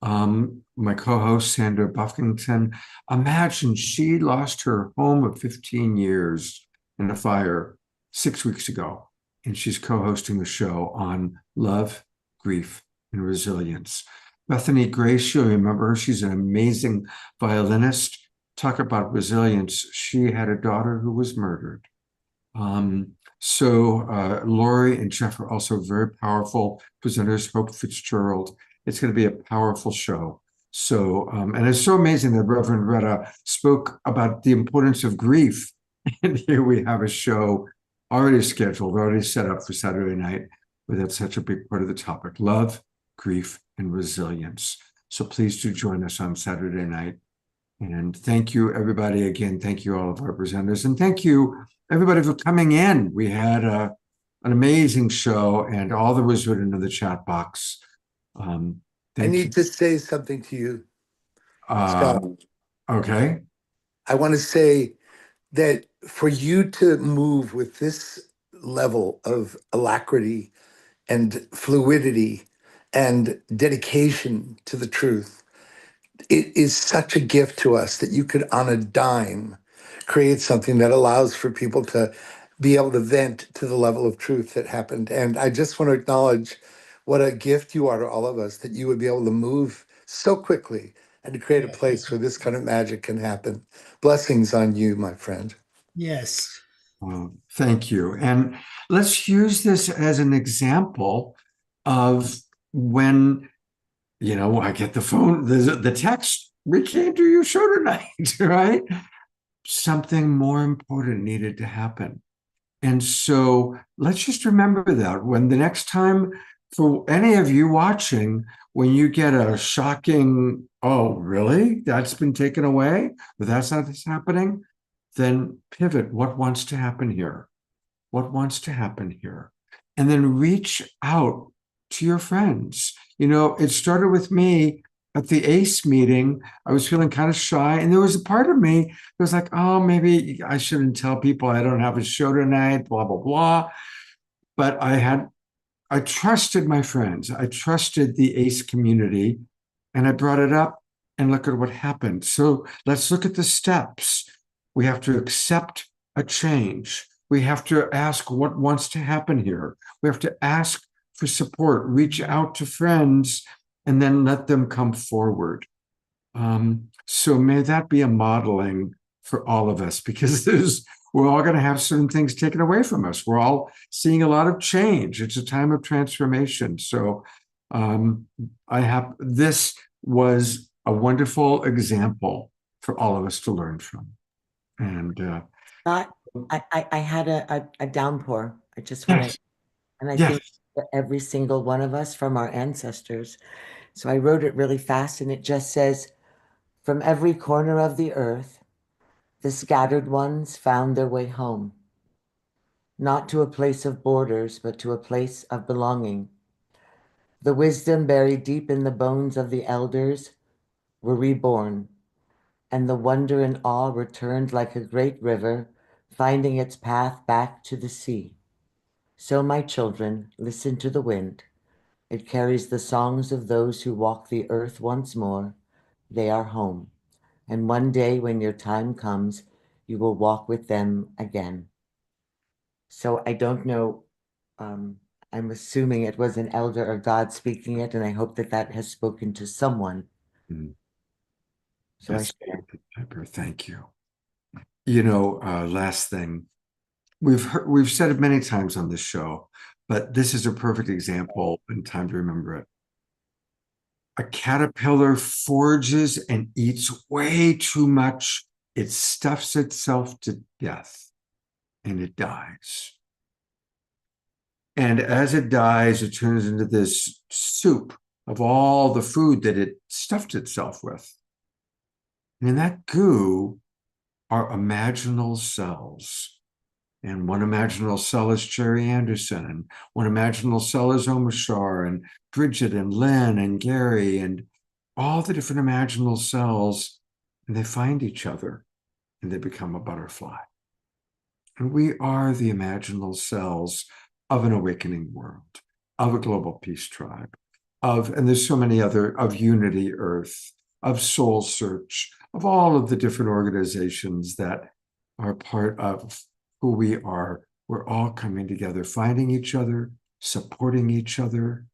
my co-host, Sandra Buffington. Imagine she lost her home of 15 years in a fire 6 weeks ago. And she's co-hosting the show on love, grief, and resilience. Bethany Grace, you'll remember her. She's an amazing violinist. Talk about resilience. She had a daughter who was murdered. Lori and Jeff are also very powerful presenters. Hope Fitzgerald. It's going to be a powerful show. And it's so amazing that Reverend Retta spoke about the importance of grief. And here we have a show already scheduled, already set up for Saturday night, where that's such a big part of the topic: love, grief, and resilience. So please do join us on Saturday night. And thank you, everybody. Again, thank you, all of our presenters. And thank you, everybody, for coming in. We had an amazing show, and all that was written in the chat box. I need to say something to you, Scott. Okay. I want to say that for you to move with this level of alacrity and fluidity and dedication to the truth, it is such a gift to us that you could, on a dime, create something that allows for people to be able to vent to the level of truth that happened. And I just want to acknowledge what a gift you are to all of us, that you would be able to move so quickly and to create a place where this kind of magic can happen. Blessings on you, my friend. Yes. Well, thank you. And let's use this as an example of when, I get the phone, the text, we can't do your show tonight, right? Something more important needed to happen. And so let's just remember that when the next time, for any of you watching, when you get a shocking, oh, really? That's been taken away? But that's not what's happening? Then pivot. What wants to happen here? What wants to happen here? And then reach out to your friends. It started with me at the ACE meeting. I was feeling kind of shy, and there was a part of me that was like, oh, maybe I shouldn't tell people I don't have a show tonight, blah, blah, blah. But I trusted my friends. I trusted the ACE community, and I brought it up, and look at what happened. So let's look at the steps. We have to accept a change. We have to ask what wants to happen here. We have to ask for support, reach out to friends, and then let them come forward. So may that be a modeling for all of us, because we're all going to have certain things taken away from us. We're all seeing a lot of change. It's a time of transformation. So this was a wonderful example for all of us to learn from. And I had a downpour. I just want yes, to, and I yes. think for every single one of us from our ancestors. So I wrote it really fast, and it just says, from every corner of the earth, the scattered ones found their way home, not to a place of borders, but to a place of belonging. The wisdom buried deep in the bones of the elders were reborn, and the wonder and awe returned like a great river, finding its path back to the sea. So, my children, listen to the wind. It carries the songs of those who walk the earth once more. They are home. And one day when your time comes, you will walk with them again. So I don't know. I'm assuming it was an elder or God speaking it, and I hope that that has spoken to someone. So That's Pepper. Thank you. Last thing, we've said it many times on this show, but this is a perfect example and time to remember it. A caterpillar forges and eats way too much. It stuffs itself to death and it dies. And as it dies, it turns into this soup of all the food that it stuffed itself with. And in that goo are imaginal cells. And one imaginal cell is Cherry Anderson, and one imaginal cell is Omashar, and Bridget, and Lynn, and Gary, and all the different imaginal cells, and they find each other, and they become a butterfly. And we are the imaginal cells of an awakening world, of a global peace tribe, and there's so many other, of Unity Earth, of Soul Search, of all of the different organizations that are part of who we are. We're all coming together, finding each other, supporting each other.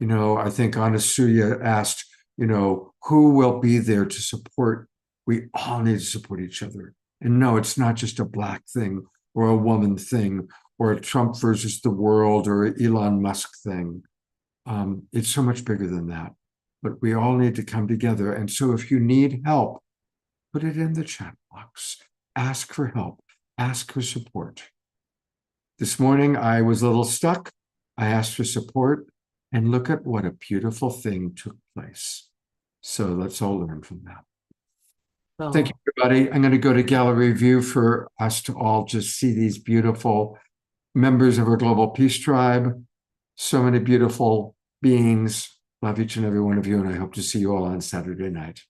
I think Anasuya asked, who will be there to support? We all need to support each other. And no, it's not just a Black thing or a woman thing or a Trump versus the world or an Elon Musk thing. It's so much bigger than that. But we all need to come together. And so if you need help, put it in the chat box. Ask for help. Ask for support. This morning, I was a little stuck. I asked for support, and look at what a beautiful thing took place. So let's all learn from that. Thank you, everybody. I'm going to go to gallery view for us to all just see these beautiful members of our Global Peace Tribe. So many beautiful beings. Love each and every one of you, and I hope to see you all on Saturday night.